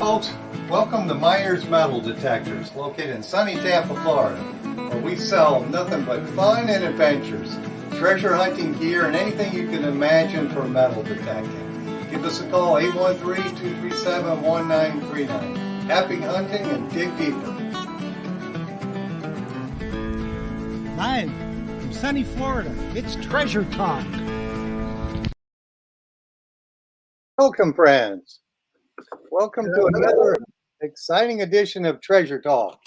folks, welcome to Myers Metal Detectors, located in sunny Tampa, Florida, where we sell nothing but fun and adventures, treasure hunting gear, and anything you can imagine for metal detecting. Give us a call, 813-237-1939. Happy hunting and dig deeper. Live from sunny Florida, it's Treasure Talk. Welcome, friends. Welcome to another exciting edition of Treasure Talk.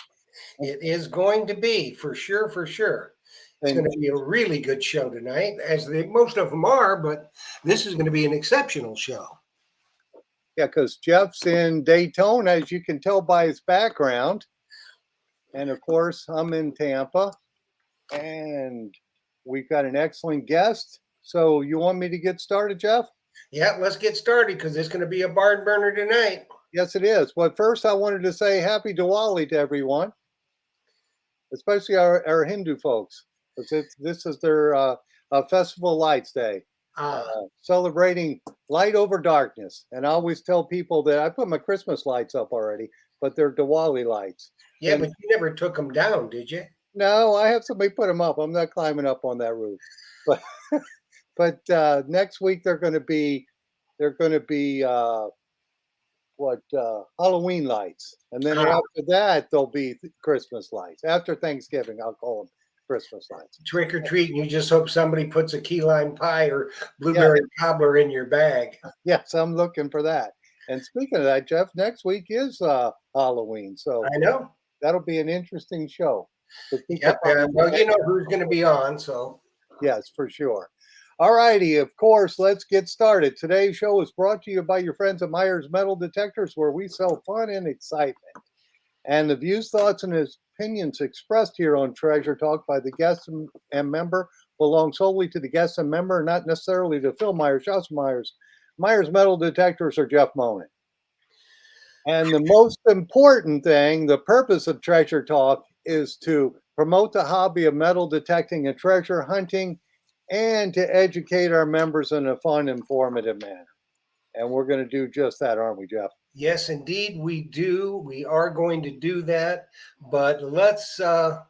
It is going to be, for sure, for sure. It's going to be a really good show tonight, as most of them are, but this is going to be an exceptional show. Yeah, because Jeff's in Daytona, as you can tell by his background. And of course, I'm in Tampa. And we've got an excellent guest. So you want me to get started, Jeff? Yeah, let's get started because it's going to be a barn burner tonight. Yes, it is. But first, I wanted to say happy Diwali to everyone, especially our Hindu folks. This is their Festival Lights Day, celebrating light over darkness. And I always tell people that I put my Christmas lights up already, but they're Diwali lights. Yeah, and, but you never took them down, did you? No, I have somebody put them up. I'm not climbing up on that roof. But but next week they're going to be Halloween lights, and then after that there'll be Christmas lights. After Thanksgiving, I'll call them Christmas lights. Trick or treat, and you just hope somebody puts a key lime pie or blueberry cobbler in your bag. Yes, I'm looking for that. And speaking of that, Jeff, next week is Halloween, so I know that'll be an interesting show. Yep, well, you know who's going to be on, so. Yes, for sure. All righty, of course, let's get started. Today's show is brought to you by your friends at Myers Metal Detectors, where we sell fun and excitement. And the views, thoughts, and opinions expressed here on Treasure Talk by the guest and member belong solely to the guest and member, not necessarily to Phil Myers, Josh Myers, Myers Metal Detectors, or Jeff Monin. And the most important thing, the purpose of Treasure Talk, is to promote the hobby of metal detecting and treasure hunting, and to educate our members in a fun, informative manner. And we're going to do just that, aren't we, Jeff? Yes, indeed, we do. We are going to do that. But let's get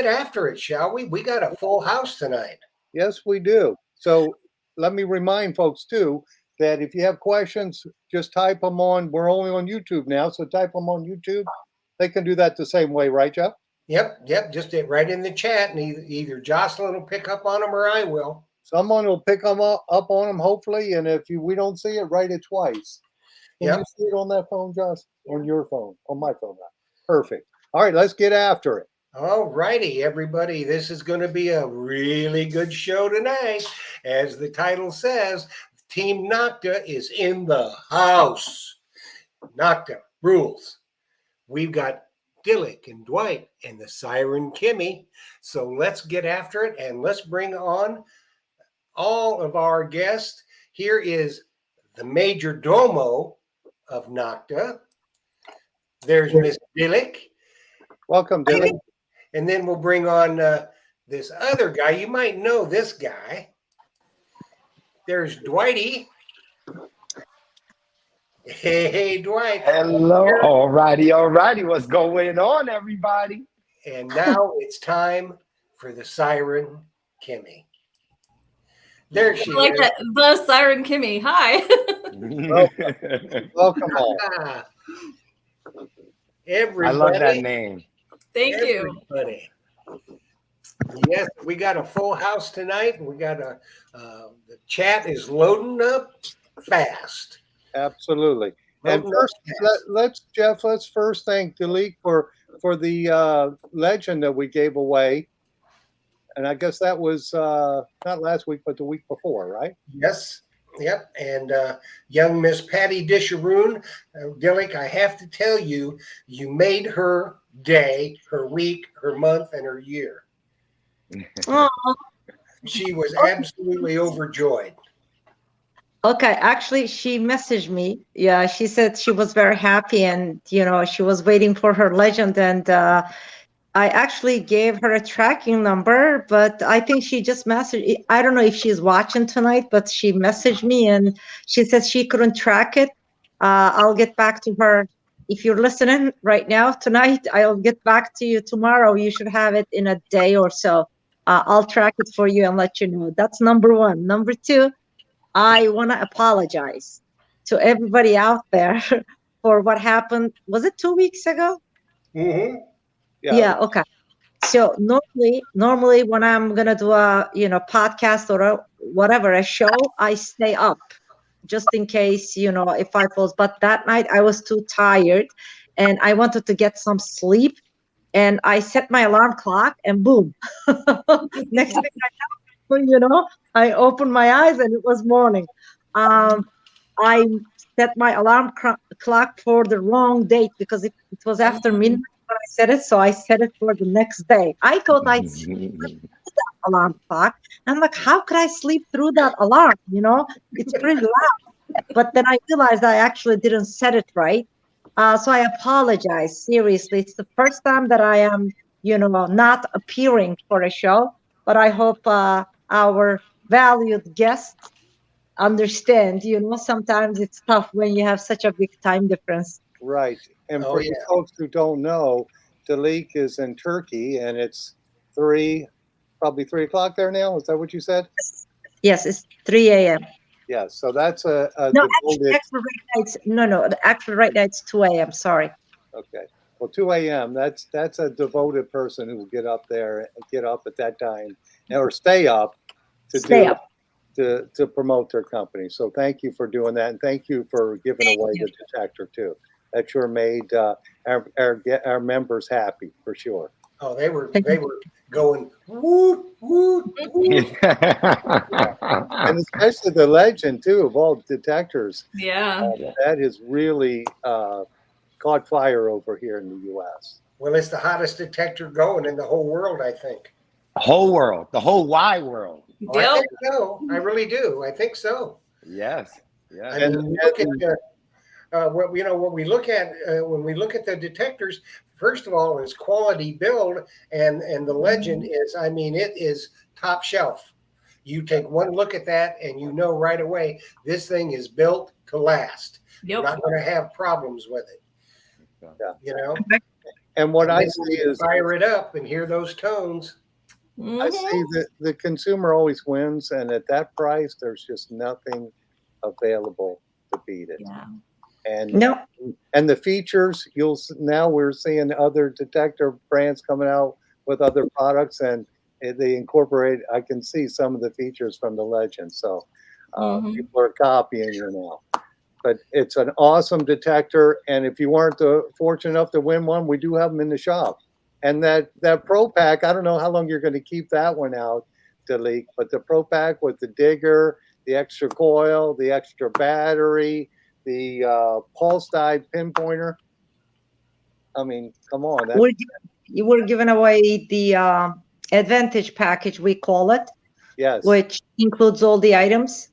after it, shall we? We got a full house tonight. Yes, we do. So let me remind folks too that if you have questions, just type them on. We're only on YouTube now, so type them on YouTube. They can do that the same way, right, Jeff? Yep. Just right in the chat, and either Jocelyn will pick up on them or I will. Someone will pick them up on them, hopefully. And if we don't see it, write it twice. Can you see it on that phone, Josh? On your phone? On my phone? Perfect. All right, let's get after it. All righty, everybody. This is going to be a really good show tonight. As the title says, Team Nokta is in the house. Nokta rules. We've got Dilek and Dwight and the Siren Kimmie. So let's get after it and let's bring on all of our guests. Here is the major domo of Nokta. There's Miss Dilek. Welcome, Dilek. And then we'll bring on this other guy. You might know this guy. There's Dwighty. Hey, Dwight. Hello. All righty. What's going on, everybody? And now it's time for the Siren Kimmie. There she is. The Siren Kimmie. Hi. Welcome all. Everybody. I love that name. Thank you. Yes, we got a full house tonight. We got the chat is loading up fast. Absolutely. And first, let's first thank Dilek for the legend that we gave away. And I guess that was not last week, but the week before, right? Yes. Yep. And young Miss Patty Disharoon, Dilek, I have to tell you, you made her day, her week, her month, and her year. She was absolutely overjoyed. Okay, actually, she messaged me. Yeah, she said she was very happy, and she was waiting for her legend. And I actually gave her a tracking number, but I think she just messaged. I don't know if she's watching tonight, but she messaged me and she said she couldn't track it. I'll get back to her. If you're listening right now tonight, I'll get back to you tomorrow. You should have it in a day or so. I'll track it for you and let you know. That's number one. Number two, I want to apologize to everybody out there for what happened. Was it 2 weeks ago? Mm-hmm. Yeah. Okay. So normally when I'm gonna do a podcast or whatever, a show, I stay up just in case if I fall. But that night I was too tired, and I wanted to get some sleep, and I set my alarm clock, and boom, next thing I know, I opened my eyes and it was morning. I set my alarm clock for the wrong date because it was after midnight when I set it, so I set it for the next day. I thought I'd sleep through that alarm clock. I'm like, how could I sleep through that alarm? It's pretty loud. But then I realized I actually didn't set it right. So I apologize. Seriously, it's the first time that I am, not appearing for a show. But I hope our valued guests understand. Sometimes it's tough when you have such a big time difference. Right. And Oh, for you folks who don't know, Dilek is in Turkey, and it's probably 3 o'clock there now. Is that what you said? Yes, it's 3 a.m. Yeah. So that's a No, devoted. actually right now it's no. Actually, right now it's 2 a.m. Sorry. Okay. Well, 2 a.m. That's a devoted person who will get up at that time, or stay up to promote their company. So thank you for doing that, and thank you for giving away the detector too. That sure made our members happy for sure. Oh, they were going woot woot woot. And especially the legend too of all detectors. Yeah. That has really caught fire over here in the U.S. Well, it's the hottest detector going in the whole world, I think. Whole world, the whole wide world. Oh, I think so. I really do. I think so. Yes. Yes. I mean, look at what we look at when we look at the detectors. First of all, is quality build, and the legend is, I mean, it is top shelf. You take one look at that, and you know right away this thing is built to last. Yep. You're not going to have problems with it. Yeah. And what I see is fire it up and hear those tones. I see that the consumer always wins, and at that price, there's just nothing available to beat it. Yeah. And the features, now we're seeing other detector brands coming out with other products, and they incorporate. I can see some of the features from the Legend, so people are copying you now. But it's an awesome detector, and if you weren't fortunate enough to win one, we do have them in the shop. And that Pro Pack, I don't know how long you're going to keep that one out, Dilek, but the Pro Pack with the digger, the extra coil, the extra battery, the pulse dyed pinpointer. I mean, come on. We're giving away the Advantage package, we call it. Yes. Which includes all the items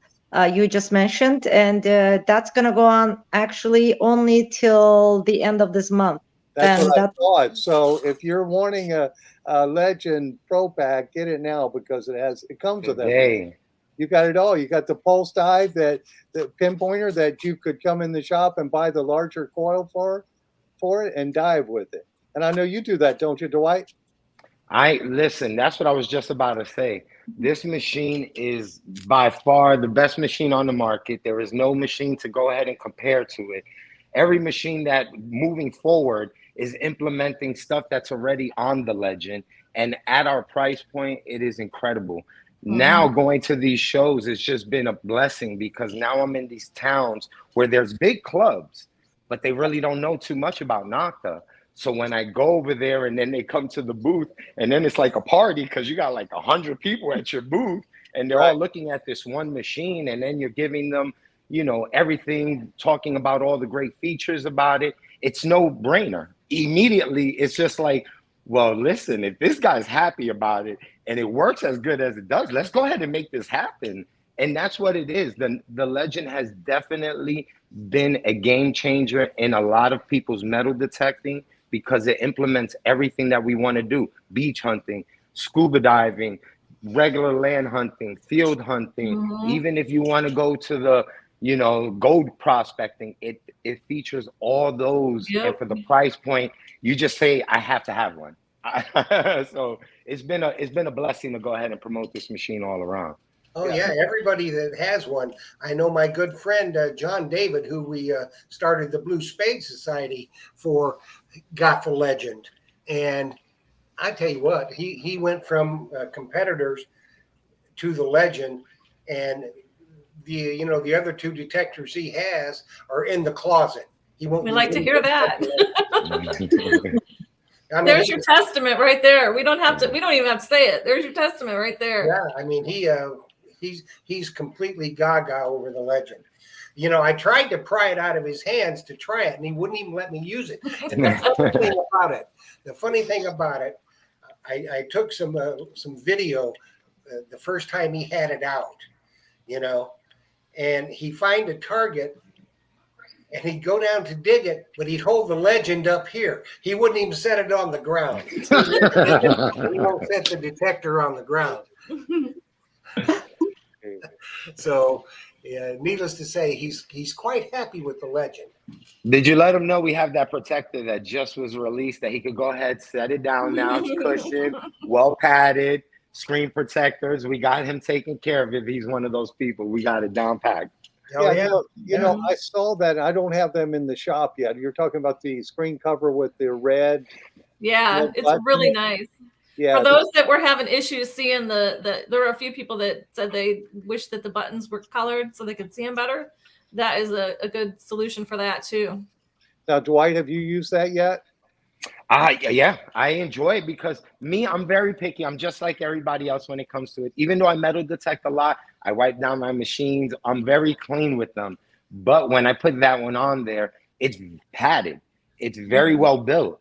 you just mentioned. And that's going to go on actually only till the end of this month. That's what I thought. So if you're wanting a Legend Pro Pack, get it now because it comes with everything. You got it all. You got the pulse dive, the pinpointer that you could come in the shop and buy the larger coil for it and dive with it. And I know you do that, don't you, Dwight? Listen, that's what I was just about to say. This machine is by far the best machine on the market. There is no machine to go ahead and compare to it. Every machine that moving forward is implementing stuff that's already on the Legend. And at our price point, it is incredible. Now going to these shows, it's just been a blessing because now I'm in these towns where there's big clubs, but they really don't know too much about Nokta. So when I go over there and then they come to the booth and then it's like a party because you got like 100 people at your booth and they're all looking at this one machine and then you're giving them, everything, talking about all the great features about it. It's no brainer. Immediately, it's just like, well, listen, if this guy's happy about it and it works as good as it does, let's go ahead and make this happen. And that's what it is. The Legend has definitely been a game changer in a lot of people's metal detecting because it implements everything that we want to do. Beach hunting, scuba diving, regular land hunting, field hunting. Even if you want to go to gold prospecting, it features all those. Yep. And for the price point, you just say, I have to have one. So it's been a blessing to go ahead and promote this machine all around. Oh yeah, everybody that has one. I know my good friend John David, who we started the Blue Spade Society for, got the Legend, and I tell you what, he went from competitors to the Legend, and the other two detectors he has are in the closet. He won't. We like to hear that. I mean, There's your testament right there. We don't even have to say it. There's your testament right there. Yeah, I mean he's completely gaga over the Legend. I tried to pry it out of his hands to try it, and he wouldn't even let me use it. And the funny thing about it, I took some video the first time he had it out, and he'd find a target and he'd go down to dig it, but he'd hold the Legend up here. He wouldn't even set it on the ground. He won't set the detector on the ground. So, needless to say, he's quite happy with the Legend. Did you let him know we have that protector that just was released, that he could go ahead, set it down now, it's cushioned, well padded, screen protectors. We got him taken care of if he's one of those people. We got it down packed. Oh, yeah. I saw that. I don't have them in the shop yet. You're talking about the screen cover with the red. Yeah, it's really nice. Yeah. For those that were having issues seeing there were a few people that said they wish that the buttons were colored so they could see them better. That is a good solution for that too. Now, Dwight, have you used that yet? Yeah, I enjoy it because I'm very picky. I'm just like everybody else when it comes to it. Even though I metal detect a lot, I wipe down my machines. I'm very clean with them. But when I put that one on there, it's padded. It's very well built.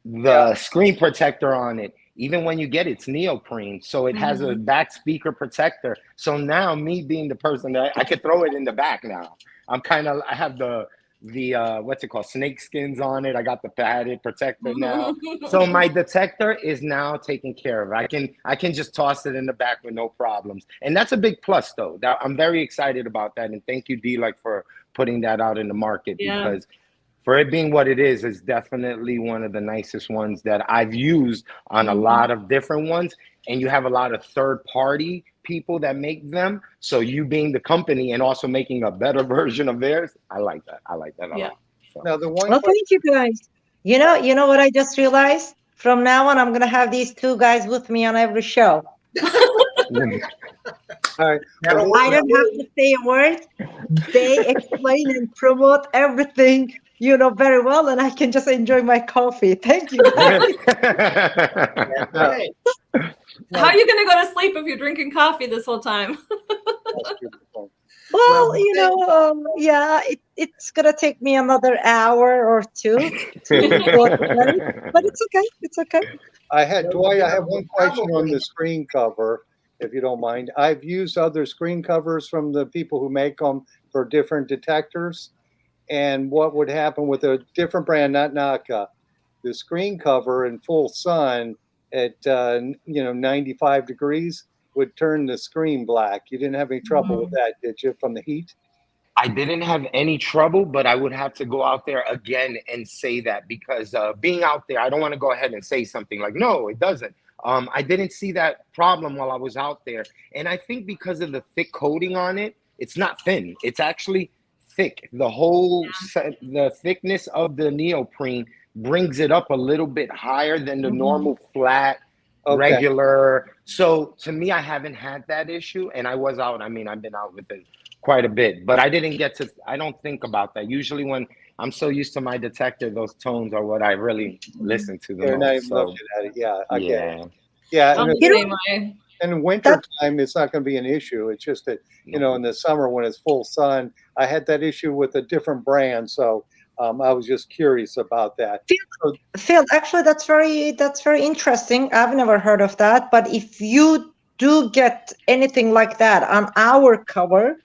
The screen protector on it, even when you get it, it's neoprene. So it has a back speaker protector. So now me being the person that I could throw it in the back now. I have the what's it called, snake skins on it. I got the padded protector now. So my detector is now taken care of. I can just toss it in the back with no problems. And that's a big plus though. I'm very excited about that. And thank you, Dilek, for putting that out in the market, because for it being what it is definitely one of the nicest ones that I've used on a lot of different ones. And you have a lot of third-party people that make them. So you being the company and also making a better version of theirs, I like that. I like that a lot. So. Now the one. Well, thank you guys. You know what I just realized? From now on, I'm gonna have these two guys with me on every show. All right. I don't have to say a word. They explain and promote everything, very well, and I can just enjoy my coffee. Thank you, guys. How are you going to go to sleep if you're drinking coffee this whole time? Well, it's going to take me another hour or two to go to bed, but it's okay. It's okay. Dwight, I have one question on the screen cover, if you don't mind. I've used other screen covers from the people who make them for different detectors. And what would happen with a different brand, not Nokta, the screen cover in full sun at 95 degrees would turn the screen black. You didn't have any trouble with that, did you, from the heat? I didn't have any trouble, but I would have to go out there again and say that, because being out there, I don't want to go ahead and say something like, no, it doesn't. I didn't see that problem while I was out there. And I think because of the thick coating on it, it's not thin. It's actually thick. The whole the thickness of the neoprene brings it up a little bit higher than the normal flat regular. So to me, I haven't had that issue, and I was out. I mean, I've been out with it quite a bit, but I don't think about that. Usually when I'm so used to my detector, those tones are what I really listen to the most. Looking at it. Yeah, I get it. Yeah, and in winter time, it's not going to be an issue. It's just that, in the summer when it's full sun, I had that issue with a different brand. So I was just curious about that. Phil, actually, that's very interesting. I've never heard of that. But if you do get anything like that on our cover,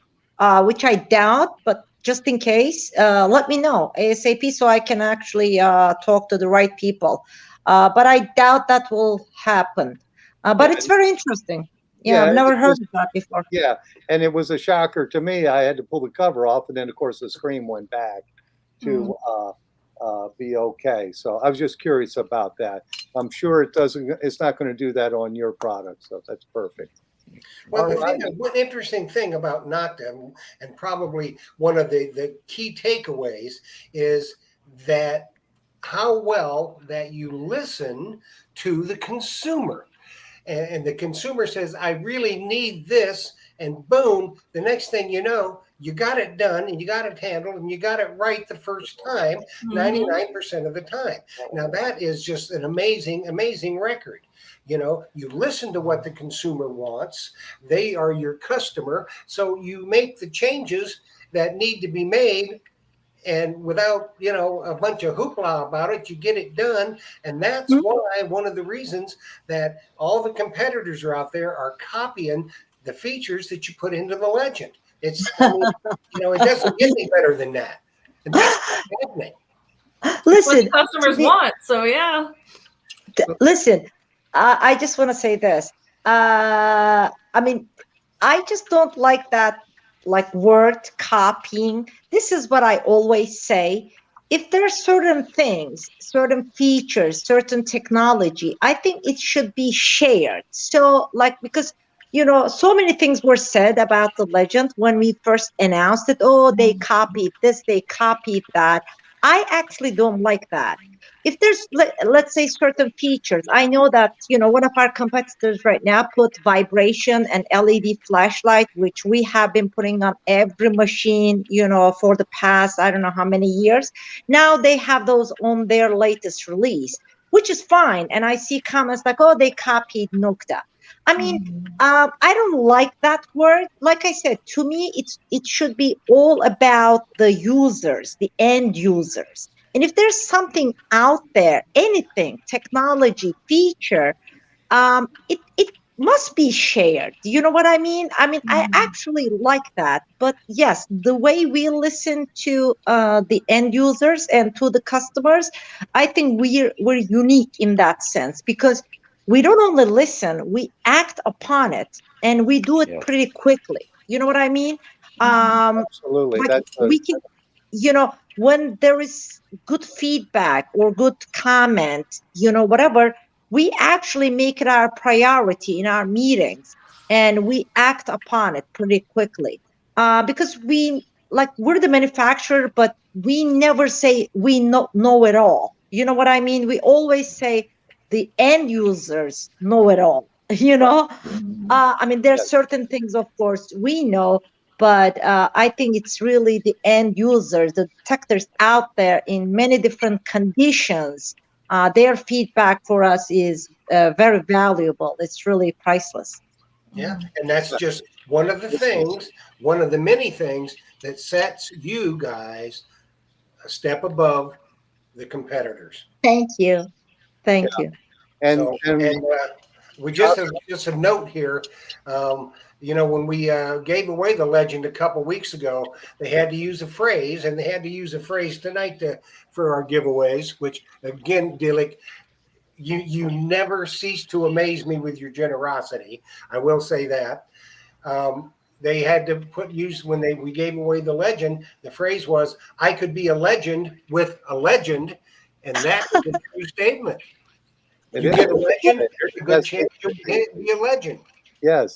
which I doubt, but just in case, let me know ASAP so I can actually talk to the right people. But I doubt that will happen. But it's very interesting. Yeah, I've never it heard was, of that before. yeah, and it was a shocker to me. I had to pull the cover off, and then of course the screen went back to be okay. So I was just curious about that. I'm sure it doesn't. It's not going to do that on your product, so that's perfect. Well, All the right. thing, one interesting thing about Nokta, and probably one of the key takeaways, is that how well that you listen to the consumer. And the consumer says, I really need this. And boom, the next thing you know, you got it done and you got it handled and you got it right the first time, 99% of the time. Now, that is just an amazing, amazing record. You know, you listen to what the consumer wants, they are your customer. So you make the changes that need to be made, and without a bunch of hoopla about it, you get it done. And that's why one of the reasons that all the competitors are out there are copying the features that you put into the Legend. It's it doesn't get any better than that, and that's what's happening. Listen, what the customers want. So yeah. Listen, I just want to say this. I mean, I just don't like that, like word copying. This is what I always say. If there are certain things, certain features, certain technology, I think it should be shared. So, like, because so many things were said about the Legend when we first announced it. Oh, they copied this, they copied that. I actually don't like that. If there's, let's say, certain features, I know that one of our competitors right now put vibration and LED flashlight, which we have been putting on every machine for the past I don't know how many years. Now they have those on their latest release, which is fine. And I see comments like, oh, they copied Nokta. I mean, I don't like that word. Like I said, to me, it should be all about the users, the end users. And if there's something out there, anything, technology, feature, it must be shared. You know what I mean? I mean, I actually like that. But yes, the way we listen to the end users and to the customers, I think we're unique in that sense, because we don't only listen, we act upon it, and we do it pretty quickly. You know what I mean? Absolutely. Like That's we can, when there is good feedback or good comment, whatever, we actually make it our priority in our meetings, and we act upon it pretty quickly. Because we're the manufacturer, but we never say we know it all. You know what I mean? We always say the end users know it all. I mean, there's certain things, of course, we know, but I think it's really the end users, the detectors out there in many different conditions. Their feedback for us is very valuable. It's really priceless. Yeah, and that's just one of the things, one of the many things that sets you guys a step above the competitors. Thank you. Thank you. and So, and we just a note here. When we gave away the Legend a couple weeks ago, they had to use a phrase, and they had to use a phrase tonight for our giveaways. Which again, Dilek, you never cease to amaze me with your generosity. I will say that. They had to use when we gave away the Legend. The phrase was, "I could be a legend with a legend," and that is a true statement. You get a legend, there's a good chance you'll be a legend. Yes,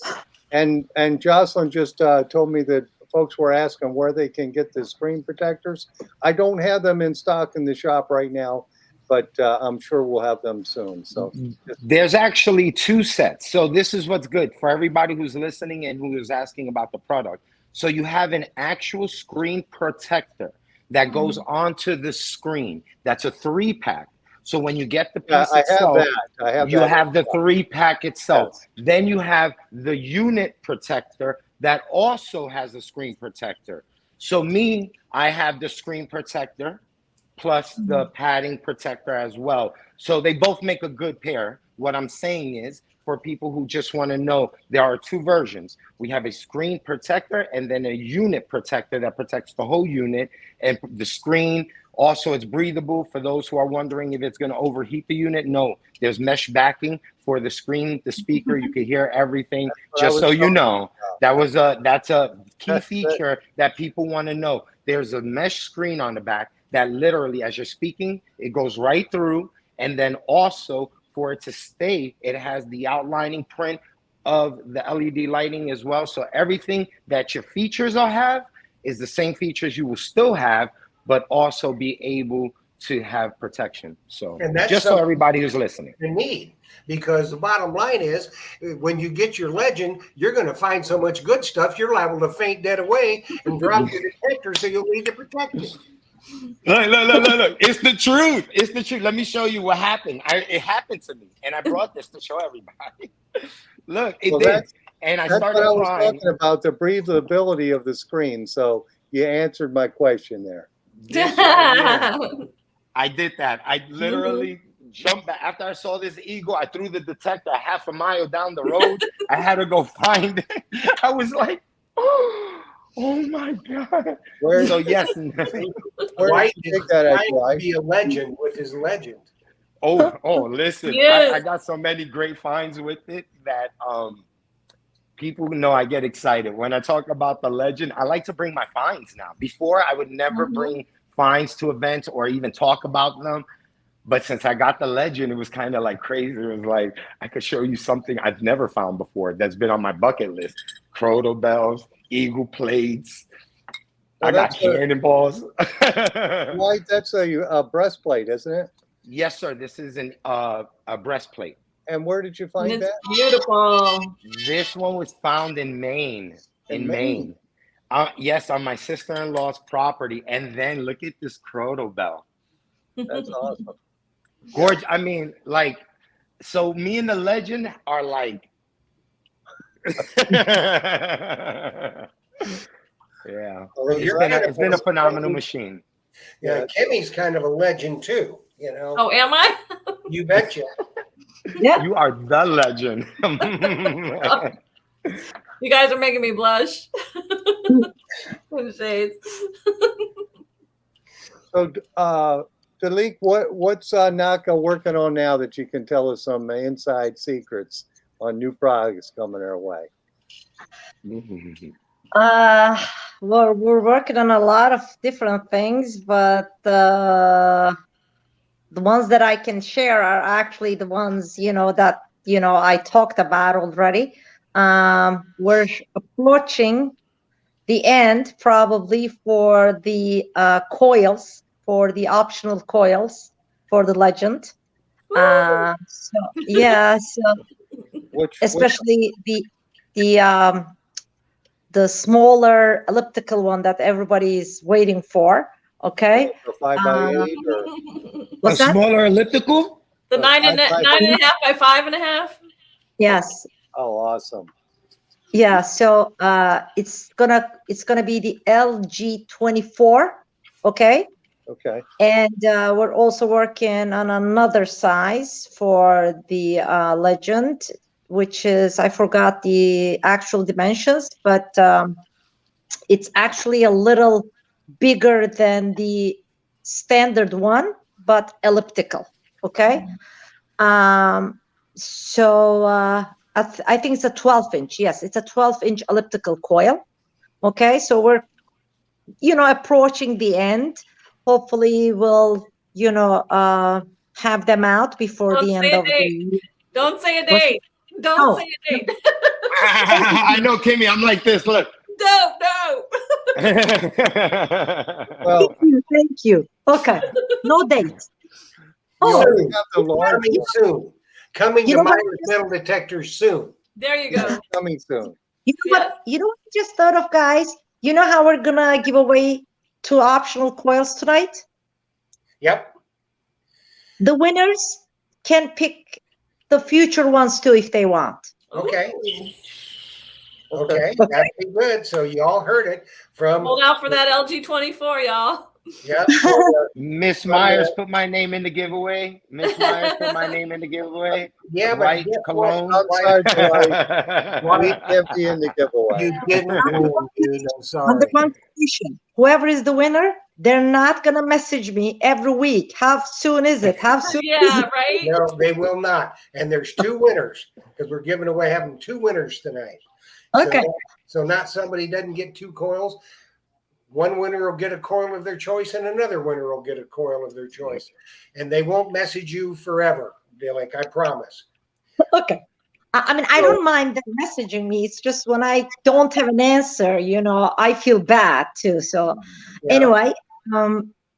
and Jocelyn just told me that folks were asking where they can get the screen protectors. I don't have them in stock in the shop right now, but I'm sure we'll have them soon. So there's actually 2 sets. So this is what's good for everybody who's listening and who is asking about the product. So you have an actual screen protector that goes onto the screen. That's a 3-pack. So when you get the piece itself, you have the 3-pack itself. Yes. Then you have the unit protector that also has a screen protector. So I have the screen protector plus the padding protector as well. So they both make a good pair. What I'm saying is, for people who just want to know, there are 2 versions. We have a screen protector and then a unit protector that protects the whole unit, and the screen Also, it's breathable for those who are wondering if it's going to overheat the unit. No, there's mesh backing for the screen, the speaker. You can hear everything. Just so you know, that's a key feature that people want to know. There's a mesh screen on the back that literally, as you're speaking, it goes right through. And then also for it to stay, it has the outlining print of the LED lighting as well. So everything that your features will have is the same features you will still have, but also be able to have protection. So And that's just so everybody who's listening. You need, because the bottom line is, when you get your Legend, you're going to find so much good stuff, you're liable to faint dead away and drop your detector, so you'll need to protect it. Look. It's the truth. It's the truth. Let me show you what happened. It happened to me, and I brought this to show everybody. Look, it did. And I started what I was crying. talking about, the breathability of the screen. So you answered my question there. I did that. I literally jumped back. After I saw this eagle, I threw the detector half a mile down the road. I had to go find it. I was like, oh my God. So yes. Dwight is be a legend with his Legend. Oh, listen, Yes. I got so many great finds with it that people know I get excited. When I talk about the Legend, I like to bring my finds now. Before, I would never bring finds to events or even talk about them. But since I got the Legend, it was kind of like crazy. It was like, I could show you something I've never found before that's been on my bucket list. Crotal bells, eagle plates. Well, I got cannonballs. White, that's a breastplate, isn't it? Yes, sir. This is a breastplate. And where did you find It's that? beautiful. This one was found in Maine. In Maine. Yes, on my sister-in-law's property. And then look at this crotal bell. That's awesome. Gorgeous. I mean, like, so me and the Legend are like, yeah. Well, It's been a phenomenal machine. Yeah, Kimmie's kind of a legend too, you know. Oh, am I? You betcha. Yeah. You are the Legend. You guys are making me blush. Shades. So, Dilek, what's Nokta working on now that you can tell us some inside secrets on new products coming our way? We're working on a lot of different things, but the ones that I can share are actually the ones, that, I talked about already. We're approaching the end probably for the coils, for the optional coils for the Legend. So especially the smaller elliptical one that everybody is waiting for. Okay. The 5x8 or What's that? Smaller elliptical? The 9.5 by 5.5. Yes. Oh, awesome. Yeah. So it's gonna be the LG24. Okay. Okay. And we're also working on another size for the Legend, which is, I forgot the actual dimensions, but it's actually a little bigger than the standard one, but elliptical. Okay. So I think it's a 12-inch. Yes, it's a 12-inch elliptical coil. Okay. So we're, approaching the end. Hopefully we'll, have them out before the end of the year. Don't say a date. Don't say a date. I know, Kimmie. I'm like this. Look. No. Well, Thank you. Okay. No date. Coming soon. Coming to Myers Metal Detectors soon. There you go. coming soon. You know what I just thought of, guys? You know how we're gonna give away 2 optional coils tonight? Yep. The winners can pick the future ones too if they want. Okay. Okay. That'd be good. So you all heard it from. Hold out for that LG24, y'all. Yep. Miss Myers put my name in the giveaway. Miss Myers put my name in the giveaway. Yeah, White but cologne. Outside we can't be in the giveaway. you didn't win, dude. I'm sorry. On the competition, whoever is the winner they're not going to message me every week. How soon is it? How soon is Yeah, it? right. No, they will not. And there's two winners because we're having two winners tonight. Okay. So not somebody doesn't get two coils. One winner will get a coil of their choice, and another winner will get a coil of their choice. And they won't message you forever, Dilek, I promise. Okay. I mean, I don't mind them messaging me. It's just when I don't have an answer, I feel bad too. So anyway,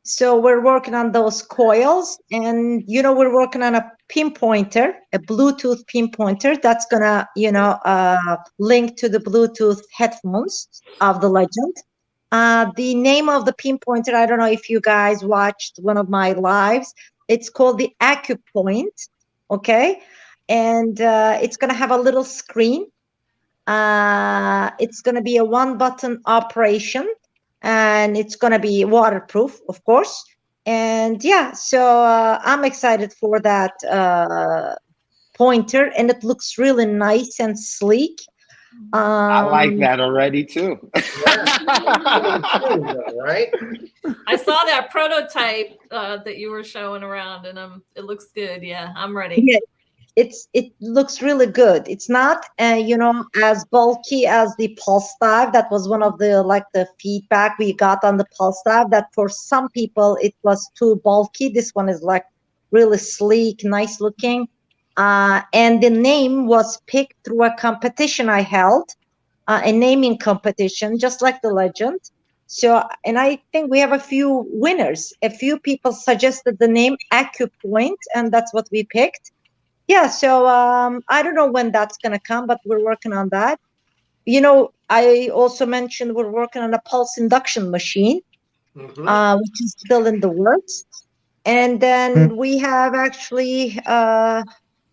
so we're working on those coils, and we're working on a pinpointer, a Bluetooth pinpointer that's gonna, link to the Bluetooth headphones of the Legend. The name of the pinpointer, I don't know if you guys watched one of my lives. It's called the AcuPoint. Okay. And it's going to have a little screen. It's going to be a one-button operation, and it's going to be waterproof, of course. And yeah, so I'm excited for that pointer, and it looks really nice and sleek. I like that already too. Right? I saw that prototype that you were showing around, and it looks good. Yeah, I'm ready. Yeah. It looks really good. It's not as bulky as the pulse dive. That was one of the feedback we got on the pulse dive, that for some people it was too bulky. This one is like really sleek, nice looking, and the name was picked through a competition I held, a naming competition, just like the Legend. So, and I think we have a few winners. A few people suggested the name AcuPoint, and that's what we picked. Yeah, so I don't know when that's going to come, but we're working on that. I also mentioned we're working on a pulse induction machine, which is still in the works. And then we have actually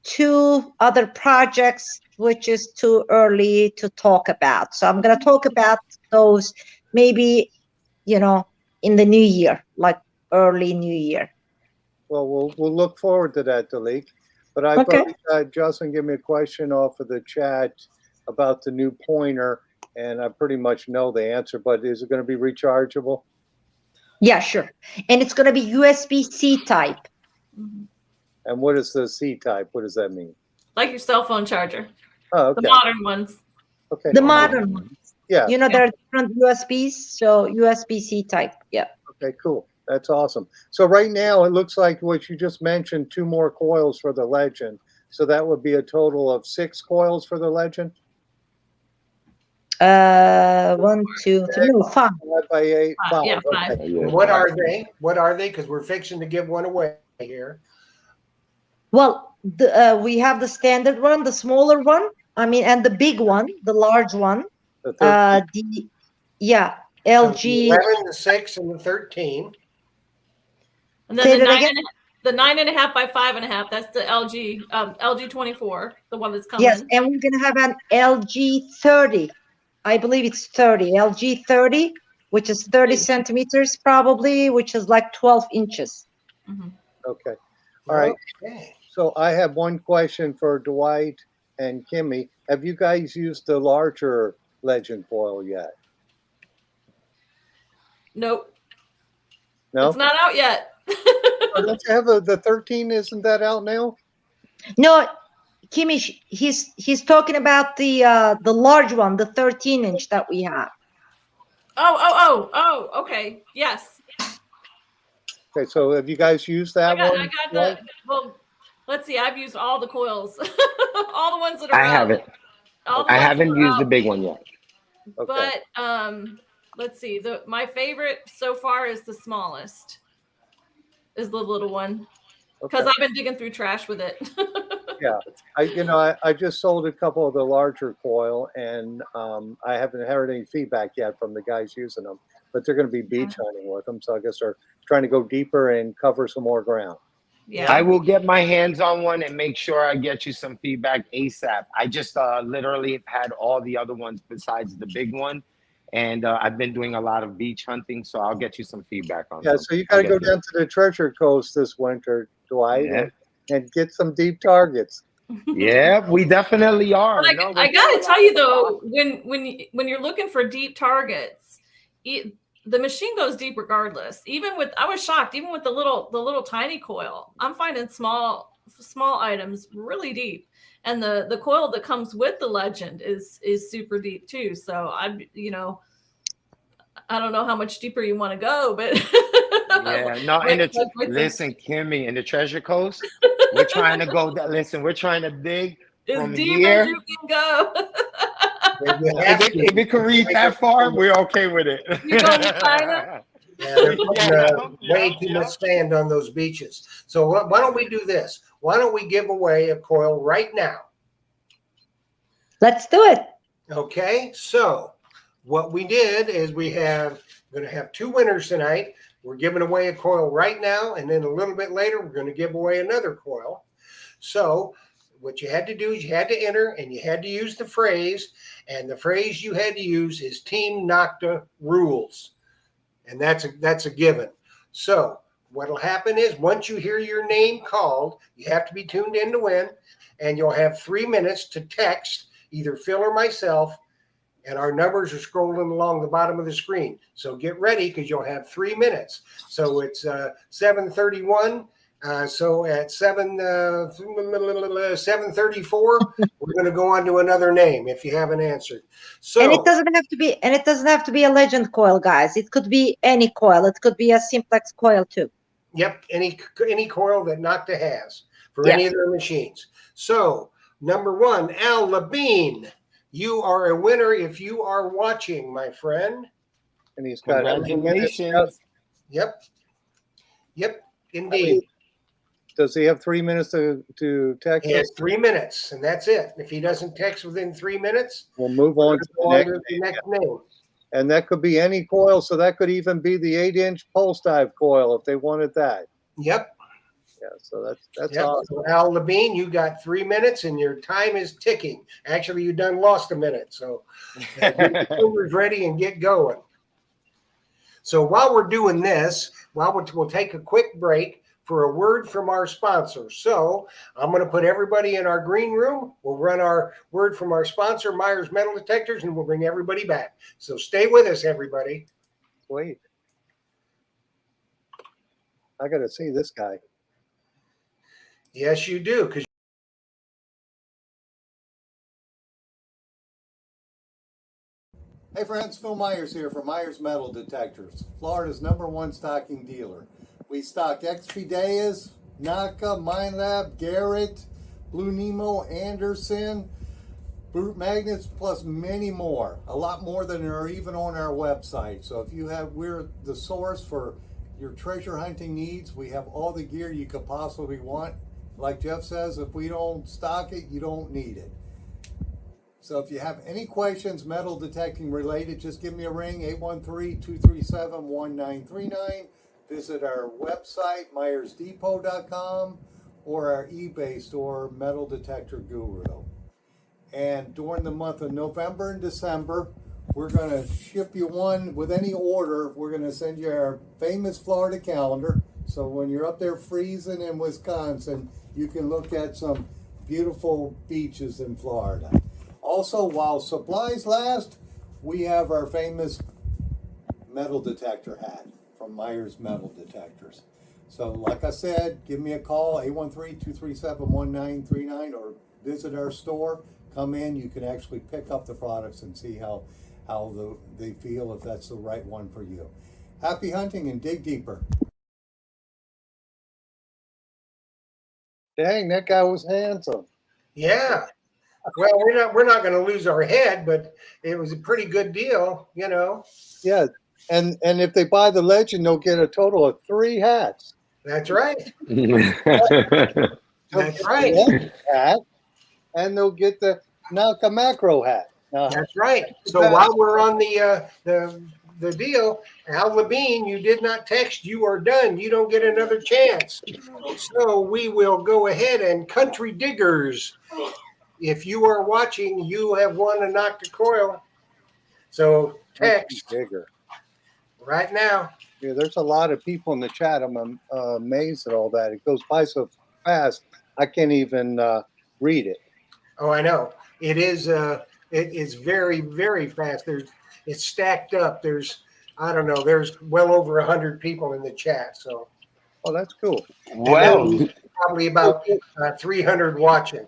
2 other projects, which is too early to talk about. So I'm going to talk about those maybe, in the new year, like early new year. Well, we'll look forward to that, Dilek. But I've already had Justin give me a question off of the chat about the new pointer, and I pretty much know the answer, but is it going to be rechargeable? Yeah, sure. And it's going to be USB-C type. And what is the C type? What does that mean? Like your cell phone charger. Oh, okay. The modern ones. Okay. The modern ones. Yeah. There are different USBs, so USB-C type. Yeah. Okay, cool. That's awesome. So right now, it looks like what you just mentioned, 2 more coils for the Legend. So that would be a total of 6 coils for the Legend? 1, 2, 3, 5. 5 by 8. 5. Yeah, 5. Okay. What are they? What are they? Because we're fixing to give one away here. Well, we have the standard one, the smaller one, and the big one, the large one. The LG. So the 11, the 6, and the 13. And then the 9.5 by 5.5. That's the LG 24, the one that's coming. Yes, and we're gonna have an LG 30. I believe it's 30. LG 30, which is 30 centimeters probably, which is like 12 inches. Okay. All right. Okay. So I have one question for Dwight and Kimmie. Have you guys used the larger Legend coil yet? Nope. No? It's not out yet. Don't you have the 13? Isn't that out now? No, Kimmie, he's talking about the large one, the 13-inch that we have. Oh, okay. Yes. Okay, so have you guys used that one? I got well, let's see. I've used all the coils. All the ones that are I haven't. I haven't used the big one yet. Okay. But let's see. My favorite so far is the smallest. Is the little one. Because I've been digging through trash with it. Yeah, I just sold a couple of the larger coil, and I haven't heard any feedback yet from the guys using them. But they're going to be beach hunting with them, so I guess they're trying to go deeper and cover some more ground. Yeah, I will get my hands on one and make sure I get you some feedback ASAP. I just literally have had all the other ones besides the big one. And I've been doing a lot of beach hunting, so I'll get you some feedback on that. Yeah, so you got to go down to the Treasure Coast this winter, Dwight, and get some deep targets. Yeah, we definitely are. I got to tell you though, when you're looking for deep targets, the machine goes deep regardless. Even with, I was shocked, even with the little tiny coil, I'm finding small items really deep. And the coil that comes with the Legend is super deep too. So I don't know how much deeper you want to go, but Yeah, no, listen, Kimmie, in the Treasure Coast, we're trying to go. Listen, we're trying to dig as from deep here. as you can go. If it can read that far, we're okay with it. You going to China? Yeah, they're putting way too much sand on those beaches. So why don't we do this? Why don't we give away a coil right now? Let's do it. Okay, so what we did is we're going to have 2 winners tonight. We're giving away a coil right now, and then a little bit later, we're going to give away another coil. So what you had to do is you had to enter, and you had to use the phrase, and the phrase you had to use is Team Nokta rules, and that's a given. So what'll happen is once you hear your name called, you have to be tuned in to win, and you'll have 3 minutes to text either Phil or myself, and our numbers are scrolling along the bottom of the screen. So get ready because you'll have 3 minutes. So it's 7:31. So at 7:34, we're going to go on to another name if you haven't answered. So And it doesn't have to be a Legend coil, guys. It could be any coil. It could be a simplex coil too. Yep, any coil that Nokta has for any of their machines. So number 1, Al Labine. You are a winner if you are watching, my friend. And he's got Congratulations. Yep, indeed. Does he have 3 minutes to text? He has 3 minutes, and that's it. If he doesn't text within 3 minutes, we'll move on to the next name. And that could be any coil, so that could even be the 8-inch pulse dive coil if they wanted that. Yep. Yeah, so that's awesome. So Al Labine, you got 3 minutes, and your time is ticking. Actually, you done lost a minute, so get your fingers ready and get going. So while we're doing this, we'll take a quick break for a word from our sponsor. So I'm going to put everybody in our green room. We'll run our word from our sponsor, Myers Metal Detectors, and we'll bring everybody back. So stay with us, everybody. Wait. I got to see this guy. Yes, you do. Because Hey friends, Phil Myers here from Myers Metal Detectors, Florida's #1 stocking dealer. We stock Expedeas, Nokta, Minelab, Garrett, Blue Nemo, Anderson, Brute Magnets, plus many more. A lot more than are even on our website. So if we're the source for your treasure hunting needs. We have all the gear you could possibly want. Like Jeff says, if we don't stock it, you don't need it. So if you have any questions metal detecting related, just give me a ring, 813-237-1939. Visit our website, myersdepot.com, or our eBay store, Metal Detector Guru. And during the month of November and December, we're going to ship you one with any order. We're going to send you our famous Florida calendar. So when you're up there freezing in Wisconsin, you can look at some beautiful beaches in Florida. Also, while supplies last, we have our famous metal detector hat from Myers Metal Detectors. So like I said, give me a call, 813-237-1939, or visit our store. Come in, you can actually pick up the products and see how they feel, if that's the right one for you. Happy hunting and dig deeper. Dang, that guy was handsome. yeah. Well, we're not going to lose our head, but it was a pretty good deal, you know. Yeah, and if they buy the Legend, they'll get a total of 3 hats. That's right. That's right. The hat, and they'll get the Nokta Macro hat. That's right. So while we're on the deal, Al Labine, you did not text. You are done. You don't get another chance. So we will go ahead and Country Diggers. If you are watching, you have won a Nokta coil. So text Bigger. right now. Yeah, there's a lot of people in the chat. I'm amazed at all that. It goes by so fast, I can't even read it. Oh, I know. It is very, very fast. It's stacked up. I don't know. There's well over 100 people in the chat, so Oh, that's cool. Well, probably about 300 watching.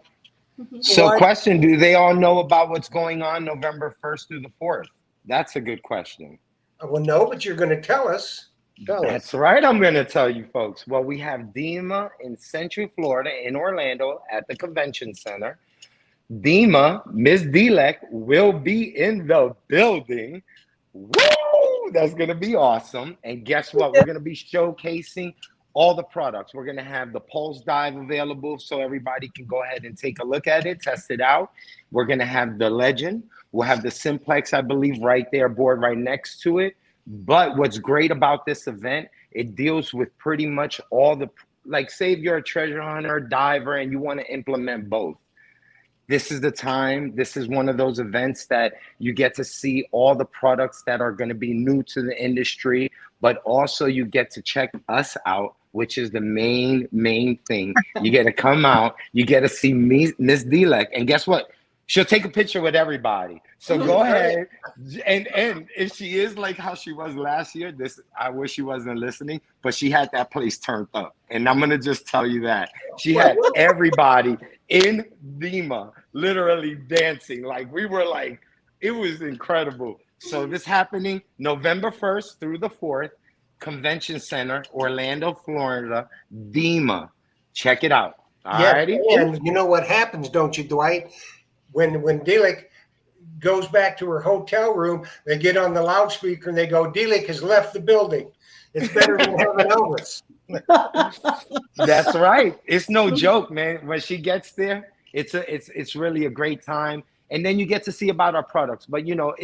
so Dwight, question, do they all know about what's going on November 1st through the 4th? That's a good question. Well, no, but you're going to tell us. tell us. That's right. I'm going to tell you folks. Well, we have DEMA in Central Florida in Orlando at the convention center. DEMA, Miss Dilek, will be in the building. Woo! That's going to be awesome. And guess what? We're going to be showcasing all the products. We're going to have the Pulse Dive available so everybody can go ahead and take a look at it, test it out. We're going to have the Legend. We'll have the Simplex, I believe, right there, board right next to it. But what's great about this event, it deals with pretty much all the, like, say if you're a treasure hunter, diver, and you want to implement both. This is the time. This is one of those events that you get to see all the products that are going to be new to the industry, but also you get to check us out, which is the main thing. You get to come out, you get to see me, Miss Dilek, and guess what? She'll take a picture with everybody. So go ahead, and if she is like how she was last year, I wish she wasn't listening, but she had that place turned up. And I'm gonna just tell you that. She had everybody in DEMA literally dancing. Like we were like, it was incredible. So this happening November 1st through the 4th, Convention Center, Orlando, Florida, DEMA. Check it out. Alrighty. Yeah, and you know what happens, don't you, Dwight? When Dilek goes back to her hotel room, they get on the loudspeaker and they go, Dilek has left the building. It's better than having Elvis. That's right. It's no joke, man. When she gets there, it's really a great time. And then you get to see about our products. But you know,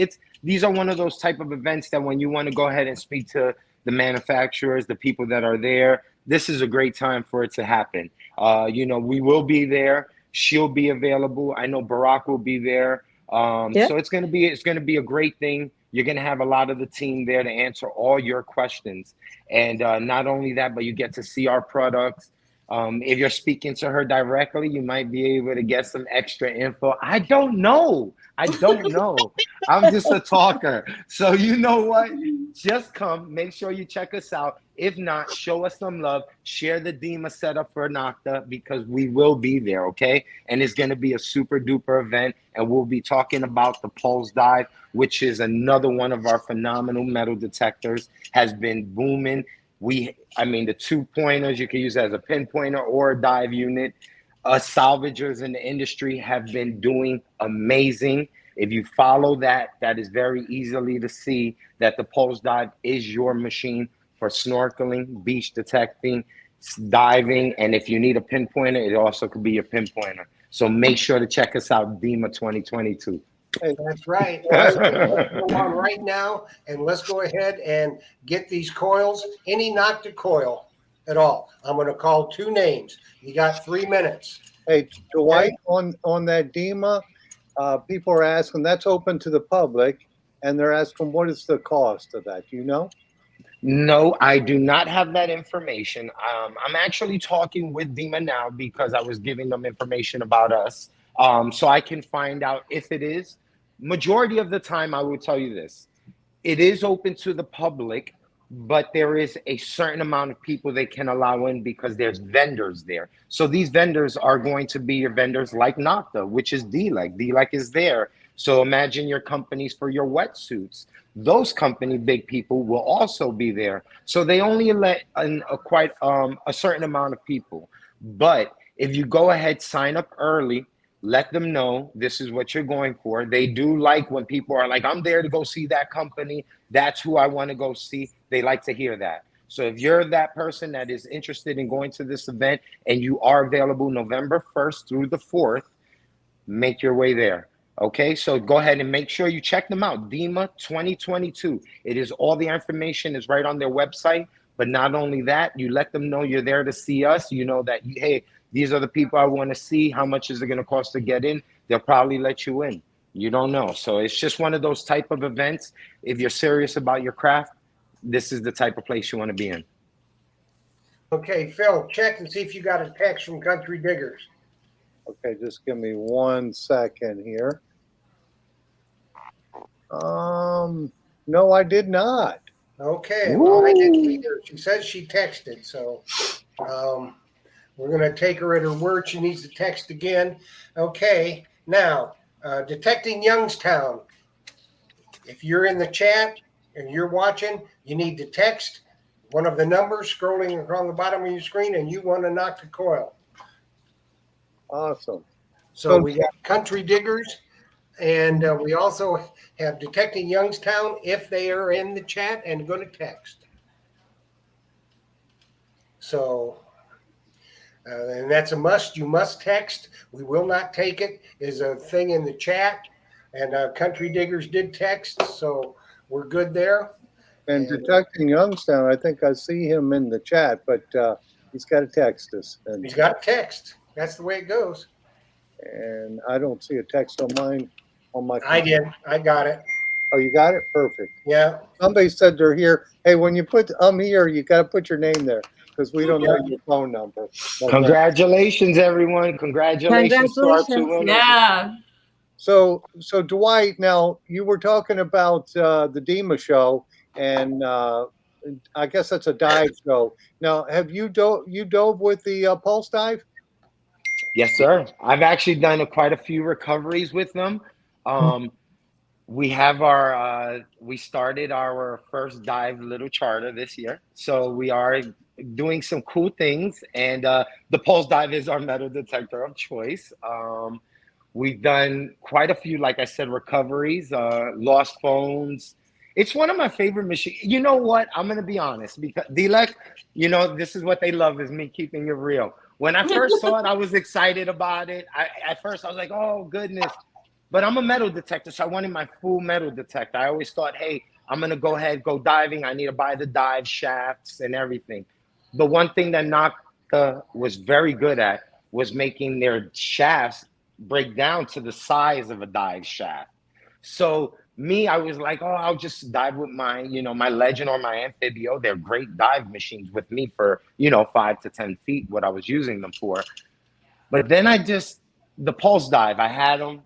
these are one of those type of events that when you want to go ahead and speak to the manufacturers, the people that are there, this is a great time for it to happen. You know, we will be there. She'll be available. I know Barack will be there. So it's gonna be a great thing. You're gonna have a lot of the team there to answer all your questions. And not only that, but you get to see our products. If you're speaking to her directly, you might be able to get some extra info. I don't know. I'm just a talker. So you know what? Just come. Make sure you check us out. If not, show us some love. Share the DEMA setup for Nokta because we will be there, okay? And it's going to be a super duper event. And we'll be talking about the Pulse Dive, which is another one of our phenomenal metal detectors, has been booming. The 2-pointers, you can use as a pinpointer or a dive unit. Us salvagers in the industry have been doing amazing. If you follow that, that is very easily to see that the Pulse Dive is your machine for snorkeling, beach detecting, diving, and if you need a pinpointer, it also could be your pinpointer. So make sure to check us out, DEMA 2022. Hey, that's right. Let's go on right now, and let's go ahead and get these coils. Any Nokta coil at all. I'm going to call 2 names. You got 3 minutes. Hey, Dwight, on that DEMA, people are asking, that's open to the public, and they're asking, what is the cost of that? Do you know? No, I do not have that information. I'm actually talking with DEMA now because I was giving them information about us. So I can find out if it is. Majority of the time, I will tell you this. It is open to the public, but there is a certain amount of people they can allow in because there's vendors there. So these vendors are going to be your vendors like Nokta, which is Dilek. Dilek is there. So imagine your companies for your wetsuits. Those company big people will also be there. So they only let in a certain amount of people. But if you go ahead, sign up early, let them know this is what you're going for. They do like when people are like, I'm there to go see that company. That's who I want to go see. They like to hear that. So if you're that person that is interested in going to this event and you are available November 1st through the 4th, make your way there. Okay, so go ahead and make sure you check them out. DEMA 2022. It is all the information is right on their website. But not only that, you let them know you're there to see us. You know that, hey, these are the people I want to see. How much is it going to cost to get in? They'll probably let you in. You don't know. So it's just one of those type of events. If you're serious about your craft, this is the type of place you want to be in. Okay, Phil, check and see if you got a text from Country Diggers. Okay, just give me 1 second here. No, I did not. Okay, well, I didn't see her. She says she texted, so we're going to take her at her word. She needs to text again. Okay, now, Detecting Youngstown. If you're in the chat and you're watching, you need to text one of the numbers scrolling along the bottom of your screen, and you want to knock the coil. Awesome. So we got Country Diggers, and we also have Detecting Youngstown if they are in the chat and going to text. So, and that's a must. You must text. We will not take it. Is a thing in the chat, and Country Diggers did text, so we're good there. And Detecting Youngstown, I think I see him in the chat, but he's got to text us. And, He's got text. That's the way it goes. And I don't see a text on mine. On my I did. I got it. Oh, you got it? Perfect. Yeah. Somebody said they're here. Hey, when you put I'm here, you got to put your name there because we don't know your phone number. Congratulations, everyone. Congratulations to our two winners. Yeah. So Dwight, now you were talking about the DEMA show, and I guess that's a dive show. Now, have you dove with the pulse dive? Yes, sir. I've actually done quite a few recoveries with them. We have we started our first dive little charter this year. So we are doing some cool things. And the pulse dive is our metal detector of choice. We've done quite a few, like I said, recoveries, lost phones. It's one of my favorite machines. You know what? I'm going to be honest because Dilek, this is what they love is me keeping it real. When I first saw it, I was excited about it. At first, I was like, oh, goodness. But I'm a metal detector, so I wanted my full metal detector. I always thought, hey, I'm going to go diving. I need to buy the dive shafts and everything. The one thing that Nokta was very good at was making their shafts break down to the size of a dive shaft. So I was like, oh, I'll just dive with my, my Legend or my Amphibio. They're great dive machines with me for, 5 to 10 feet, what I was using them for. But then the pulse dive, I had them.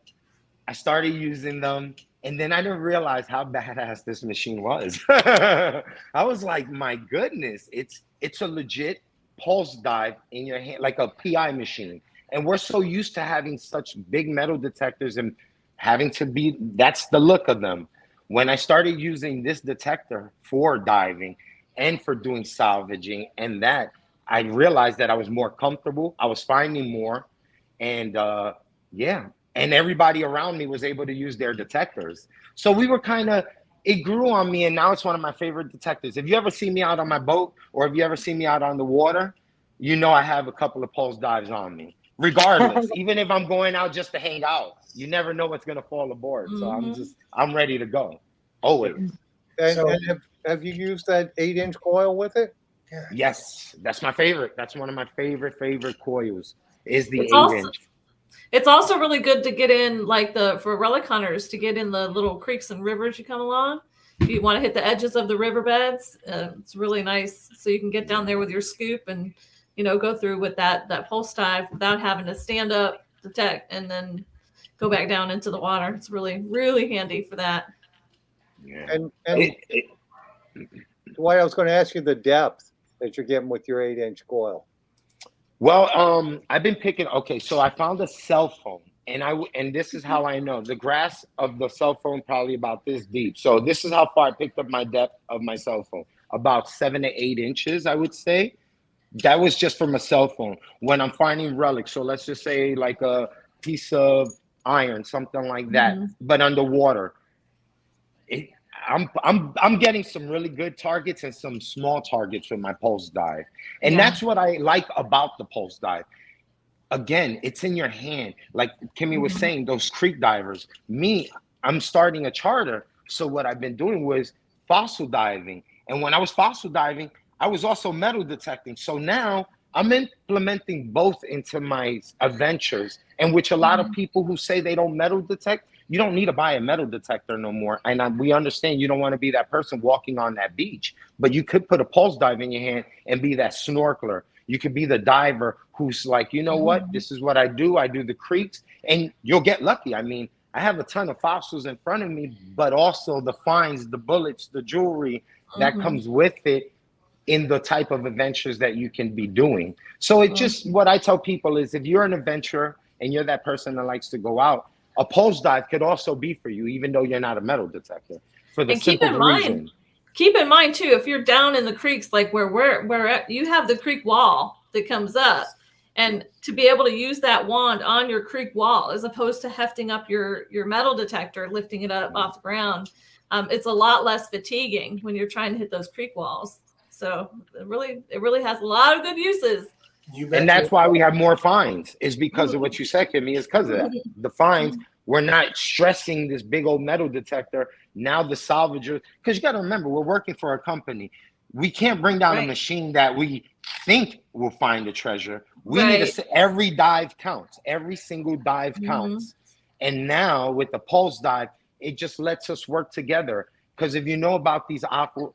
I started using them, and then I didn't realize how badass this machine was. I was like, my goodness, it's a legit pulse dive in your hand, like a PI machine. And we're so used to having such big metal detectors and having to that's the look of them. When I started using this detector for diving and for doing salvaging and that, I realized that I was more comfortable. I was finding more. And and everybody around me was able to use their detectors. So we were it grew on me, and now it's one of my favorite detectors. If you ever see me out on my boat or if you ever see me out on the water, I have a couple of pulse dives on me. Regardless, even if I'm going out just to hang out, you never know what's going to fall aboard. So I'm ready to go. Always. And have you used that 8-inch coil with it? Yes, that's my favorite. That's one of my favorite coils is the 8-inch. It's also really good to get in, for relic hunters, to get in the little creeks and rivers you come along. If you want to hit the edges of the riverbeds, it's really nice. So you can get down there with your scoop and, go through with that pulse dive without having to stand up, detect, and then go back down into the water. It's really, really handy for that. Yeah. And Dwight, I was going to ask you the depth that you're getting with your 8-inch coil. Well, I've been picking. Okay, so I found a cell phone, and this is how I know the grass of the cell phone probably about this deep. So this is how far I picked up my depth of my cell phone, about 7 to 8 inches, I would say. That was just from a cell phone. When I'm finding relics, so let's just say like a piece of iron, something like that, but underwater. I'm getting some really good targets and some small targets with my pulse dive. And that's what I like about the pulse dive. Again, it's in your hand. Like Kimmie was saying, those creek divers. I'm starting a charter. So what I've been doing was fossil diving. And when I was fossil diving, I was also metal detecting. So now I'm implementing both into my adventures, and which a lot of people who say they don't metal detect, you don't need to buy a metal detector no more. And we understand you don't want to be that person walking on that beach, but you could put a pulse dive in your hand and be that snorkeler. You could be the diver who's like, you know what, this is what I do. I do the creeks, and you'll get lucky. I mean, I have a ton of fossils in front of me, but also the finds, the bullets, the jewelry, that comes with it in the type of adventures that you can be doing. So it just, what I tell people is, if you're an adventurer and you're that person that likes to go out, a pulse dive could also be for you, even though you're not a metal detector, for the And keep simple reason. Keep in mind too, if you're down in the creeks, like where you have the creek wall that comes up, and to be able to use that wand on your creek wall, as opposed to hefting up your metal detector, lifting it up off the ground, it's a lot less fatiguing when you're trying to hit those creek walls. So it really has a lot of good uses. And that's why we have more fines, is because of what you said, Kimmie, is because of that. The fines, we're not stressing this big old metal detector. Now the salvager, because you got to remember, we're working for a company. We can't bring down a machine that we think will find the treasure. We need to, every dive counts. Every single dive counts. And now with the pulse dive, it just lets us work together. Because if you know about these,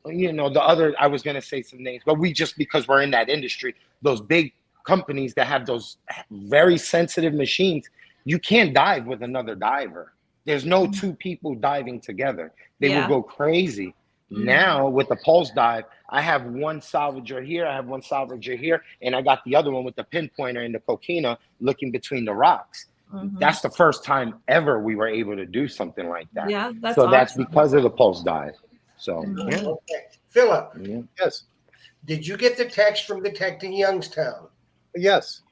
you know, the other, I was going to say some names, but because we're in that industry, those big companies that have those very sensitive machines, you can't dive with another diver. There's no two people diving together. They will go crazy. Now with the pulse dive, I have one salvager here, I have one salvager here, and I got the other one with the pinpointer and the coquina looking between the rocks. That's the first time ever we were able to do something like that. Yeah, that's so awesome. That's because of the pulse dive. So Okay. Philip, Yes. did you get the text from Detecting Youngstown? Yes.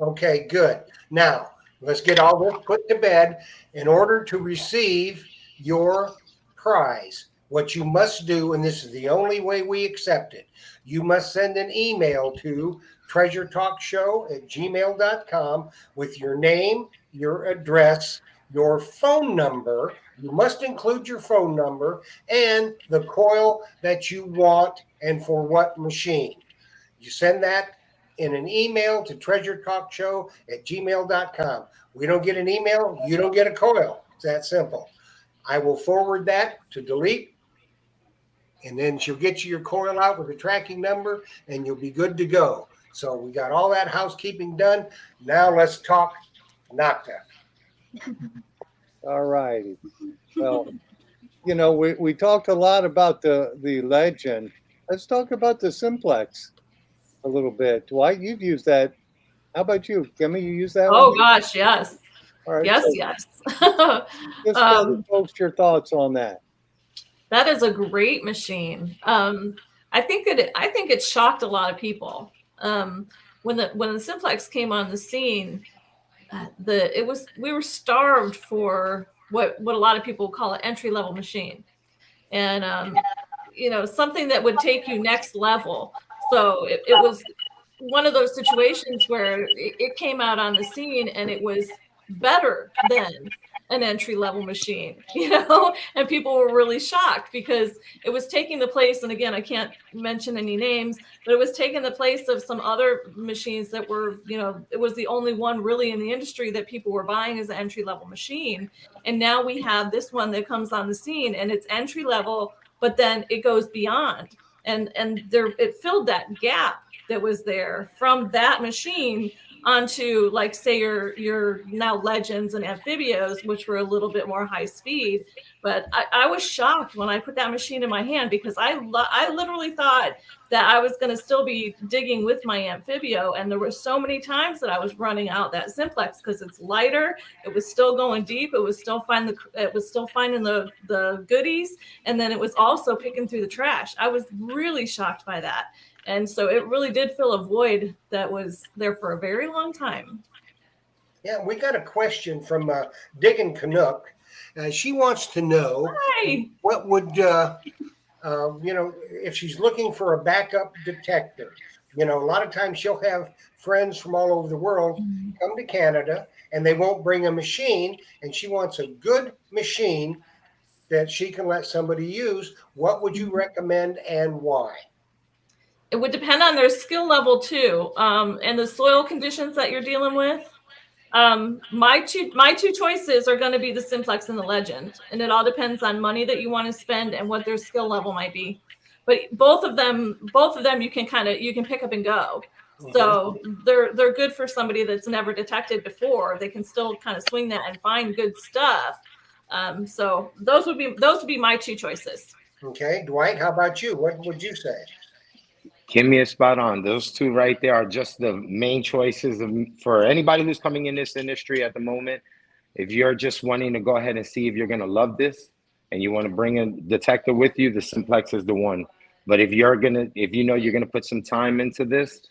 Okay, good. Now, let's get all this put to bed. In order to receive your prize, what you must do, and this is the only way we accept it, you must send an email to treasuretalkshow@gmail.com with your name, your address, your phone number. You must include your phone number and the coil that you want and for what machine. You send that in an email to treasuretalkshow@gmail.com. We don't get an email, you don't get a coil. It's that simple. I will forward that to Dilek, and then she'll get you your coil out with a tracking number, and you'll be good to go. So we got all that housekeeping done. Now let's talk Nokta. All righty. Well, you know, we talked a lot about the legend. Let's talk about the simplex a little bit. Dwight, you've used that. How about you, Kimmie? You use that? Oh gosh, yes. All right. Yes, So yes. just tell the folks your thoughts on that. That is a great machine. I think it shocked a lot of people. When the simplex came on the scene, we were starved for what a lot of people call an entry-level machine, and you know, something that would take you next level. So it was one of those situations where it came out on the scene and it was better than an entry-level machine, you know, and people were really shocked because it was taking the place, and again, I can't mention any names, but it was taking the place of some other machines that were, you know, it was the only one really in the industry that people were buying as an entry-level machine. And now we have this one that comes on the scene and it's entry-level, but then it goes beyond, and it filled that gap that was there from that machine onto, like, say your now legends and amphibios, which were a little bit more high speed. But I was shocked when I put that machine in my hand, because I literally thought that I was going to still be digging with my amphibio, and there were so many times that I was running out that simplex because it's lighter, it was still going deep, it was still finding the goodies, and then it was also picking through the trash. I was really shocked by that. And so it really did fill a void that was there for a very long time. Yeah, we got a question from Diggin' Canuck. She wants to know what would, you know, if she's looking for a backup detector. You know, a lot of times she'll have friends from all over the world come to Canada and they won't bring a machine, and she wants a good machine that she can let somebody use. What would you recommend and why? It would depend on their skill level too, and the soil conditions that you're dealing with. My two choices are going to be the simplex and the legend, and it all depends on money that you want to spend and what their skill level might be. But both of them you can pick up and go. So they're good for somebody that's never detected before. They can still kind of swing that and find good stuff. So those would be my two choices. Okay, Dwight, how about you? What would you say? Kimmy is spot on. Those two right there are just the main choices for anybody who's coming in this industry at the moment. If you're just wanting to go ahead and see if you're going to love this and you want to bring a detector with you, the Simplex is the one. But if you know you're going to put some time into this,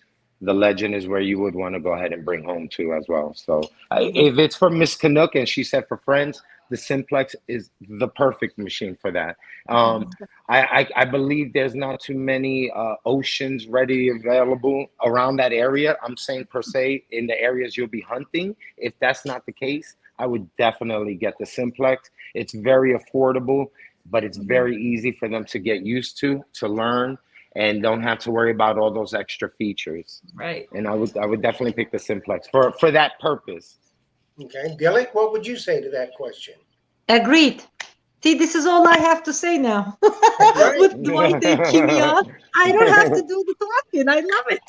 the Legend is where you would want to go ahead and bring home to as well. So if it's for Miss Canuck and she said for friends, the Simplex is the perfect machine for that. I believe there's not too many Oceans ready available around that area. I'm saying per se in the areas you'll be hunting. If that's not the case, I would definitely get the Simplex. It's very affordable, but it's very easy for them to get used to learn, and don't have to worry about all those extra features. Right. And I would definitely pick the Simplex for that purpose. Okay, Dilek, what would you say to that question? Agreed. See, this is all I have to say now. Right. With Dwight and Kimmie on, I don't have to do the talking. I love it.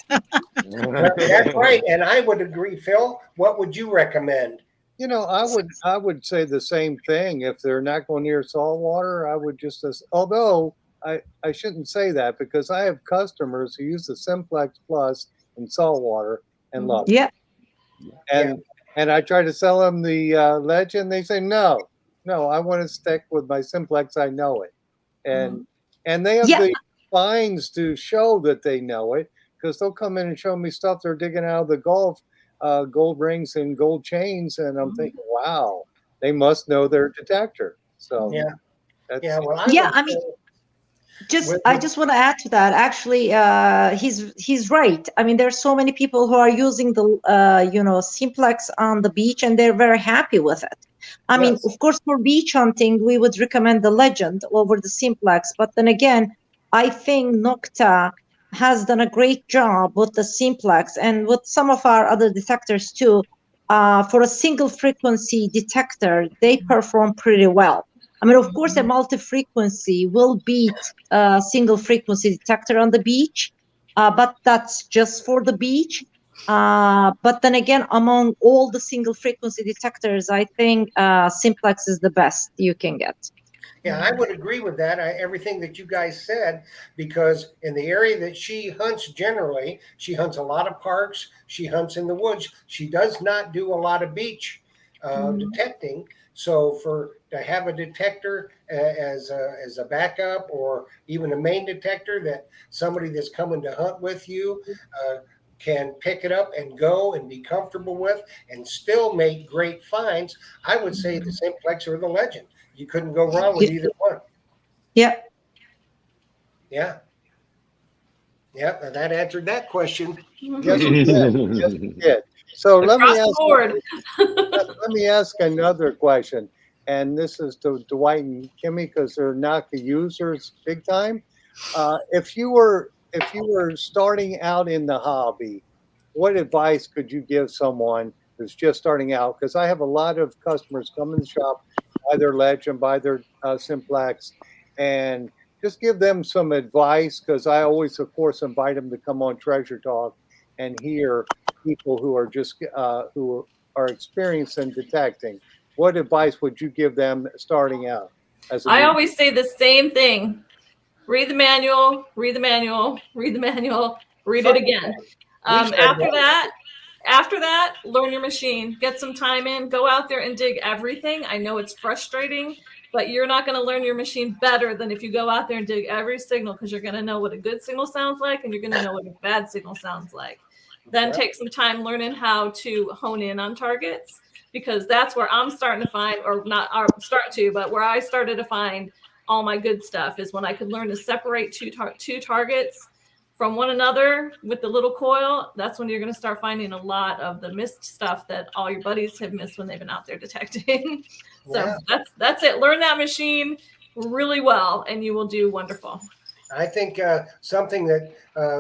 That's right, and I would agree. Phil, what would you recommend? You know, I would say the same thing. If they're not going near salt water, I would just, although I shouldn't say that, because I have customers who use the Simplex Plus in salt water and love it. Yeah. And I try to sell them the Legend. They say, no, I want to stick with my Simplex. I know it. And they have the finds to show that they know it, because they'll come in and show me stuff they're digging out of the Gulf, gold rings and gold chains. And I'm thinking, wow, they must know their detector. So I just want to add to that. Actually, he's right. I mean, there's so many people who are using the Simplex on the beach, and they're very happy with it. I mean, of course, for beach hunting, we would recommend the Legend over the Simplex. But then again, I think Nokta has done a great job with the Simplex and with some of our other detectors too. For a single frequency detector, they perform pretty well. I mean, of course, a multi-frequency will beat a single frequency detector on the beach, but that's just for the beach. But then again, among all the single frequency detectors, I think Simplex is the best you can get. Yeah, I would agree with that. Everything that you guys said, because in the area that she hunts generally, she hunts a lot of parks. She hunts in the woods. She does not do a lot of beach detecting. So to have a detector as a backup, or even a main detector that somebody that's coming to hunt with you can pick it up and go and be comfortable with and still make great finds, I would say the Simplex or the Legend. You couldn't go wrong with either one. Yep. Yeah. Yeah, that answered that question. Yes, it did. Yes, it did. So let me ask another question, and this is to Dwight and Kimmie, because they're Nokta users big time. If you were starting out in the hobby, what advice could you give someone who's just starting out? Because I have a lot of customers come in the shop, buy their Legend, buy their Simplex, and just give them some advice, because I always, of course, invite them to come on Treasure Talk and hear people who are just who are experienced in detecting. What advice would you give them starting out? I always say the same thing: read the manual, read the manual, read the manual, read it again. After that, learn your machine, get some time in, go out there and dig everything. I know it's frustrating, but you're not going to learn your machine better than if you go out there and dig every signal, because you're going to know what a good signal sounds like, and you're going to know what a bad signal sounds like. Then take some time learning how to hone in on targets, because that's where I'm starting to find, or not start to, but where I started to find all my good stuff is when I could learn to separate two targets from one another with the little coil. That's when you're going to start finding a lot of the missed stuff that all your buddies have missed when they've been out there detecting. So that's it. Learn that machine really well, and you will do wonderful. I think something that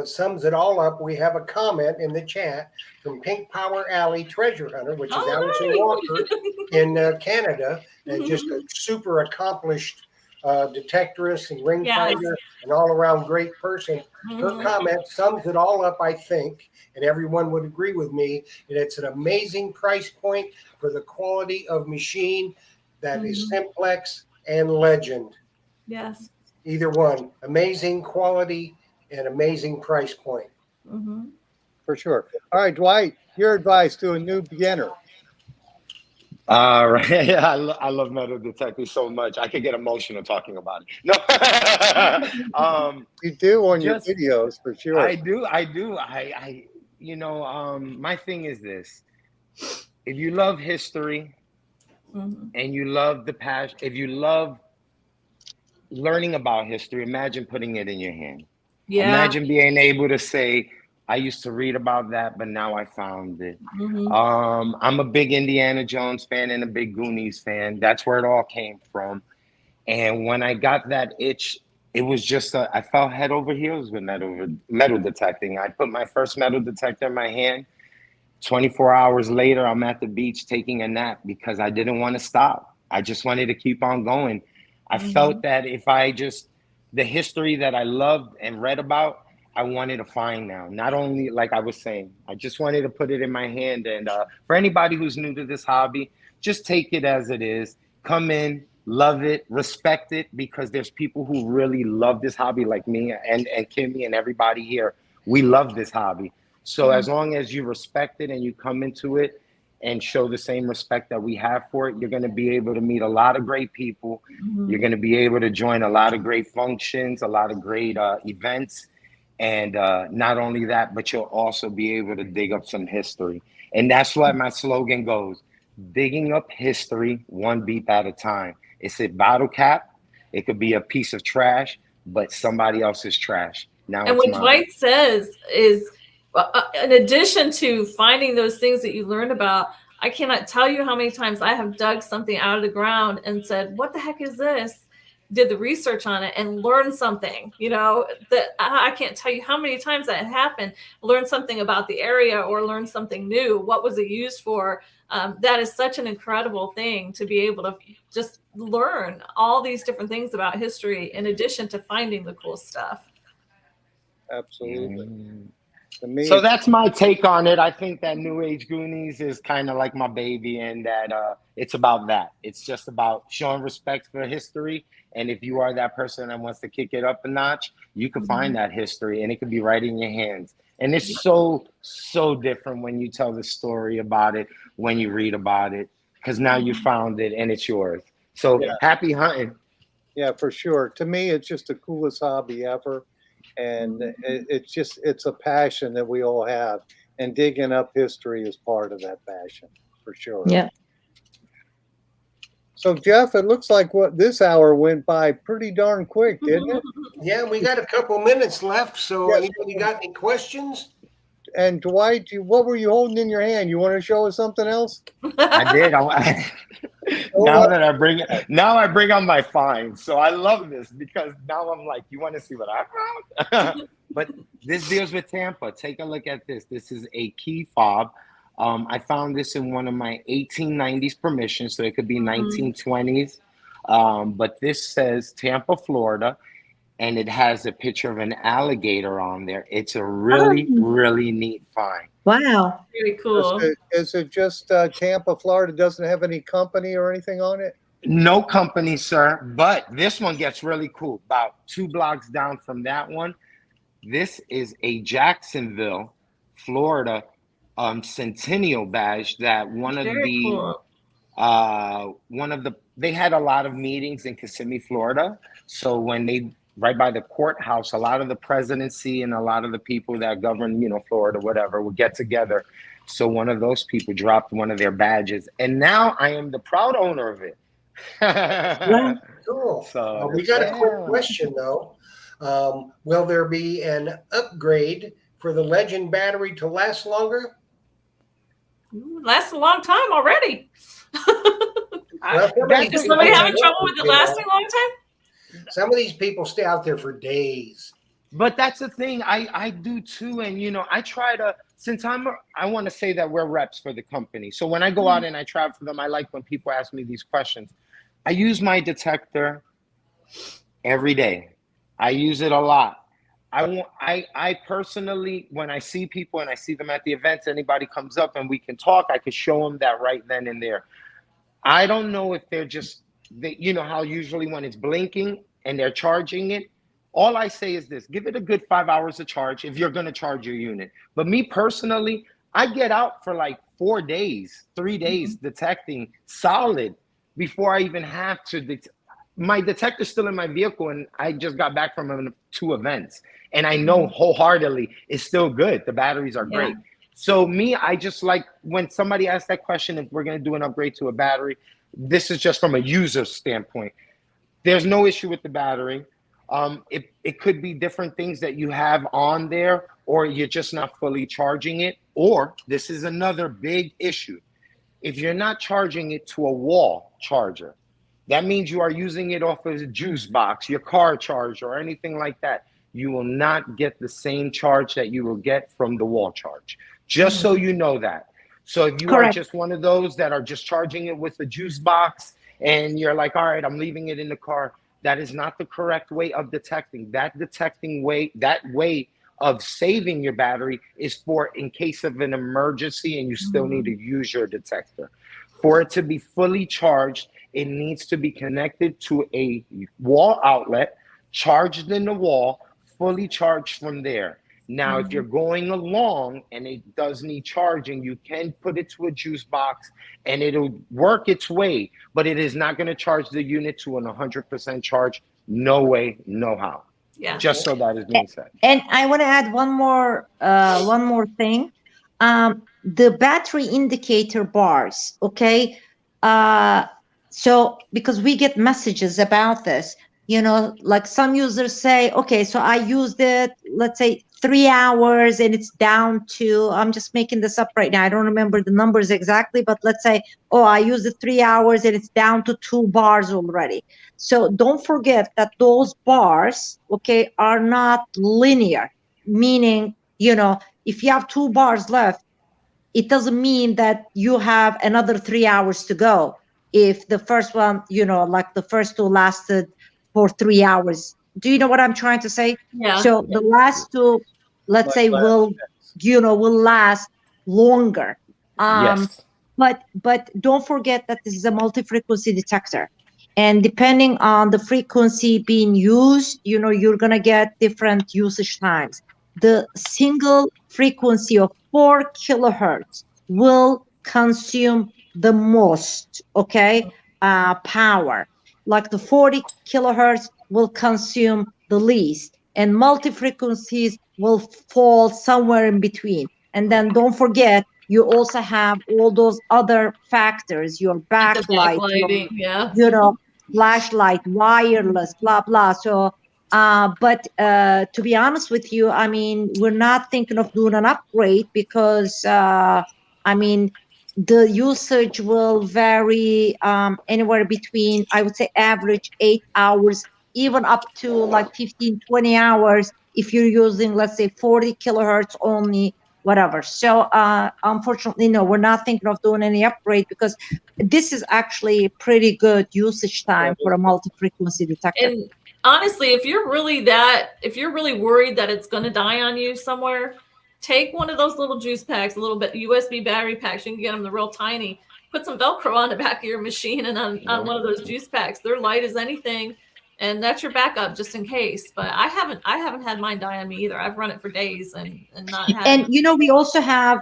sums it all up, we have a comment in the chat from Pink Power Alley Treasure Hunter, which is Allison Walker in Canada, and just a super accomplished detectorist and ring finder and all around great person. Her comment sums it all up, I think, and everyone would agree with me, and it's an amazing price point for the quality of machine that is Mhm. simplex and legend. Yes. Either one. Amazing quality and amazing price point. Hmm. For sure. All right, Dwight, your advice to a new beginner. Right. Yeah, I love metal detecting so much. I could get emotional talking about it. No. You do on your Just videos for sure. I do. My thing is this. If you love history Hmm. and you love the past, if you love learning about history, imagine putting it in your hand. Yeah. Imagine being able to say, I used to read about that, but now I found it. Hmm. I'm a big Indiana Jones fan and a big Goonies fan. That's where it all came from. And when I got that itch, it was just I fell head over heels with metal detecting. I put my first metal detector in my hand. 24 hours later, I'm at the beach taking a nap because I didn't want to stop. I just wanted to keep on going. I felt that if the history that I loved and read about, I wanted to find now. Not only, like I was saying, I just wanted to put it in my hand. And for anybody who's new to this hobby, just take it as it is. Come in, love it, respect it, because there's people who really love this hobby like me and Kimmie and everybody here. We love this hobby. So as long as you respect it and you come into it and show the same respect that we have for it, you're going to be able to meet a lot of great people. You're going to be able to join a lot of great functions, a lot of great events. And not only that, but you'll also be able to dig up some history. And that's why my slogan goes, digging up history one beep at a time. It's a bottle cap. It could be a piece of trash, but somebody else's trash. Now And it's what mine. Dwight says is, in addition to finding those things that you learned about, I cannot tell you how many times I have dug something out of the ground and said, what the heck is this? Did the research on it and learned something, that I can't tell you how many times that happened. Learn something about the area or learn something new. What was it used for? That is such an incredible thing to be able to just learn all these different things about history in addition to finding the cool stuff. Absolutely. To me, So that's my take on it. I think that New Age Goonies is kind of like my baby, and that it's about that. It's just about showing respect for history. And if you are that person that wants to kick it up a notch, you can find that history, and it could be right in your hands. And it's so different when you tell the story about it, when you read about it, because now you found it and it's yours. So happy hunting. yeah, for sure. To me, it's just the coolest hobby ever. And it's a passion that we all have. And digging up history is part of that passion, for sure. Yeah. So, Jeff, it looks like this hour went by pretty darn quick, didn't it? Yeah, we got a couple minutes left. So, Yes. anybody got any questions? And Dwight, what were you holding in your hand? You want to show us something else? I did. Now I bring on my finds. So I love this because now I'm like, you want to see what I found? But this deals with Tampa. Take a look at this. This is a key fob. I found this in one of my 1890s permissions, so it could be 1920s. But this says Tampa, Florida, and it has a picture of an alligator on there. It's a really, really neat find. Wow. Very cool. Is it just Tampa, Florida? Doesn't have any company or anything on it? No company, sir. But this one gets really cool. About 2 blocks down from that one, this is a Jacksonville, Florida centennial badge that they had a lot of meetings in Kissimmee, Florida. So when right by the courthouse, a lot of the presidency and a lot of the people that govern, Florida, whatever, would get together. So one of those people dropped one of their badges, and now I am the proud owner of it. Cool. So We got a quick question though. Will there be an upgrade for the Legend battery to last longer? Lasts a long time already. Does somebody having trouble with it lasting a long time? Some of these people stay out there for days. But that's the thing. I do too. And, I try to, since I want to say that we're reps for the company. So when I go out and I travel for them, I like when people ask me these questions. I use my detector every day. I use it a lot. I personally, when I see people and I see them at the events, anybody comes up and we can talk, I can show them that right then and there. I don't know if they're just, you know how usually when it's blinking and they're charging it. All I say is this: give it a good 5 hours of charge if you're going to charge your unit. But me personally, I get out for like 4 days, 3 days detecting solid before I even have to. My detector's still in my vehicle, and I just got back from 2 events, and I know wholeheartedly it's still good. The batteries are great. So me, I just like when somebody asks that question, if we're going to do an upgrade to a battery, this is just from a user standpoint. There's no issue with the battery. It could be different things that you have on there, or you're just not fully charging it. Or this is another big issue. If you're not charging it to a wall charger, that means you are using it off of a juice box, your car charger, or anything like that. You will not get the same charge that you will get from the wall charge. Just so you know that. So if you are just one of those that are just charging it with a juice box and you're like, all right, I'm leaving it in the car, that is not the correct way of detecting. That way of saving your battery is for in case of an emergency and you still need to use your detector. For it to be fully charged, it needs to be connected to a wall outlet, charged in the wall, fully charged from there. Now, if you're going along and it does need charging, you can put it to a juice box and it'll work its way, but it is not going to charge the unit to an 100% charge. No way, no how. Yeah. Just so that is being said. And I want to add one more thing. The battery indicator bars, okay? So because we get messages about this, you know, like some users say, okay, so I used it, let's say 3 hours and it's down to, I'm just making this up right now, I don't remember the numbers exactly, but let's say, oh, I used it 3 hours and it's down to 2 bars already. So don't forget that those bars, okay, are not linear, meaning, you know, if you have 2 bars left, it doesn't mean that you have another 3 hours to go. If the first one, you know, like the first 2 lasted for 3 hours. Do you know what I'm trying to say? Yeah. So the last 2, let's say, will last longer. Yes. But don't forget that this is a multi-frequency detector. And depending on the frequency being used, you know, you're going to get different usage times. The single frequency of 4 kilohertz will consume the most, okay, power. Like the 40 kilohertz will consume the least, and multi-frequencies will fall somewhere in between. And then don't forget, you also have all those other factors, your backlight, you know, flashlight, wireless, blah, blah. So, but to be honest with you, I mean, we're not thinking of doing an upgrade because, I mean, the usage will vary anywhere between, I would say, average 8 hours, even up to like 15, 20 hours if you're using, let's say, 40 kilohertz only, whatever. So unfortunately, no, we're not thinking of doing any upgrade because this is actually pretty good usage time for a multi-frequency detector. And honestly, if you're really worried that it's going to die on you somewhere, take one of those little juice packs, a little bit USB battery packs. You can get them, the real tiny. Put some Velcro on the back of your machine and on one of those juice packs. They're light as anything, and that's your backup just in case. But I haven't had mine die on me either. I've run it for days and not had. And you know, we also have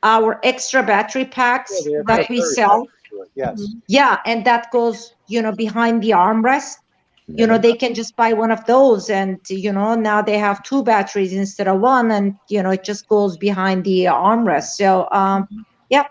our extra battery packs that we sell. Yes. Yeah, and that goes, you know, behind the armrest. You know, they can just buy one of those, and you know, now they have 2 batteries instead of 1, and you know, it just goes behind the armrest. So yeah,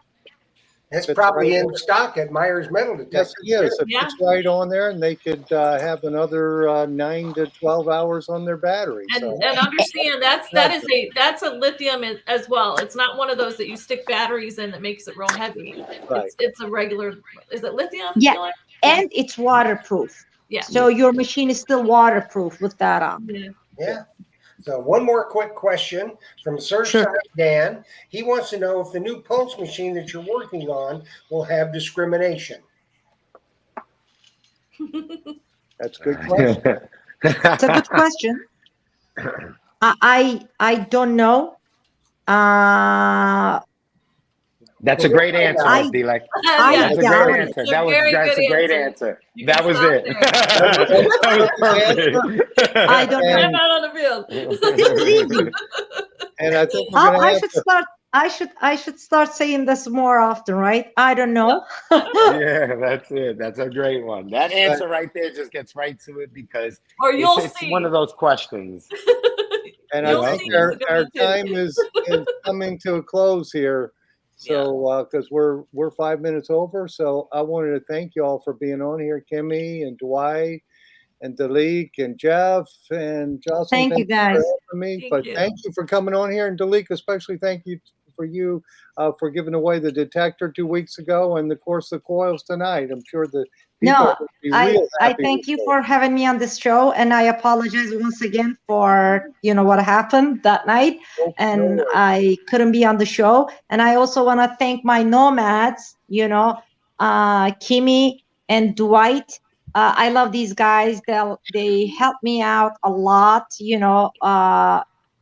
it's probably in stock at Myers Metal Detectors. Yes, it is. It fits right on there, and they could have another 9 to 12 hours on their battery. And understand that's a lithium as well. It's not one of those that you stick batteries in that makes it real heavy. Right. It's a regular. Is it lithium? Yeah, and it's waterproof. Yeah. So your machine is still waterproof with that on. Yeah. So one more quick question from Surfside Dan. He wants to know if the new pulse machine that you're working on will have discrimination. That's a good question. It's a good question. I don't know. That's a great answer, I- Dilek. I Yeah, That's a doubt great it. answer. It's a very That's good a great answer. answer. You That can was stop it. there. That was perfect. I don't Get know. him out on the field. This is easy. And I think we're gonna I have should to, start. I should start saying this more often, right? I don't know. Yeah, that's it. That's a great one. That answer right there just gets right to it because Or you'll it's see. one of those questions. and You'll I think see it's a good our one, too. time is coming to a close here. So because we're 5 minutes over, so I wanted to thank you all for being on here, Kimmie and Dwight and Dilek and Jeff and Jocelyn. Thank you, for guys. helping me. Thank But you. thank you for coming on here, and Dilek, especially thank you for giving away the detector 2 weeks ago, and of course the coils tonight. I'm sure the people No, will be I real I happy thank with you those. for having me on this show, and I apologize once again for what happened that night, No and worries. I couldn't be on the show. And I also want to thank my nomads, Kimmie and Dwight. I love these guys. They help me out a lot,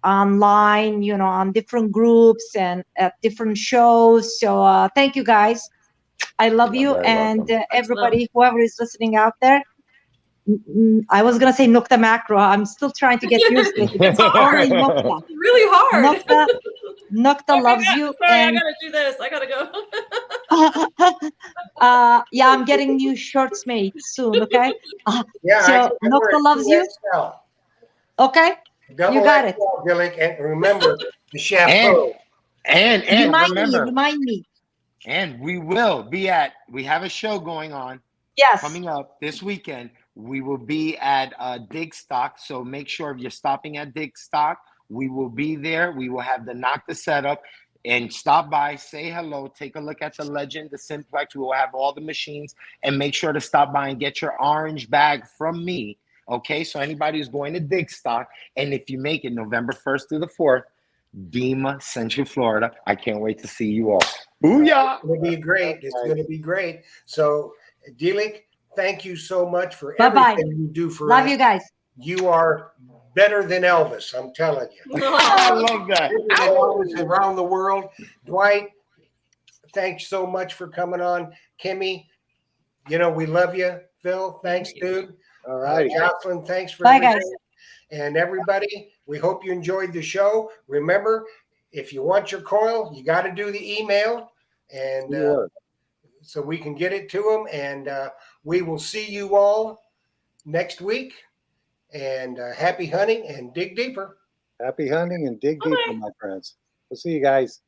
online, on different groups and at different shows. So thank you guys. I love You're you, very and welcome. everybody, whoever is listening out there. I was gonna say Nokta macro. I'm still trying to get used to it. It's hard. Only Nokta. It's really hard. Nokta loves you, Sorry, I and gotta do this. I gotta go. yeah, I'm getting new shorts made soon. Okay. Yeah, So I wear Nokta loves you. 2XL. Okay. Double You got it. XL, Dilek, and remember the And chapeau. and remember, Remind me. and we will be at. We have a show going on Yes. coming up this weekend. We will be at Dig Stock, so make sure if you're stopping at Dig Stock, we will be there. We will have the Nokta setup. And stop by, say hello, take a look at the Legend, the Simplex. We will have all the machines, and make sure to stop by and get your orange bag from me. Okay, so anybody who's going to Dig Stock, and if you make it November 1st through the 4th, Dima, Central Florida. I can't wait to see you all. Booyah! It's going to be great. It's going to be great. So, Dilek, thank you so much for Bye-bye. everything you do for Love us. you guys. You are better than Elvis, I'm telling you. I love that. Better than Elvis around the world. Dwight, thanks so much for coming on. Kimmie, we love you. Phil, thanks, dude. All right. Jocelyn, thanks for Bye, everything. guys. And everybody, we hope you enjoyed the show. Remember, if you want your coil, you got to do the email, and so we can get it to them. And we will see you all next week. And happy hunting and dig deeper. Happy hunting and dig deeper, my friends. We'll see you guys.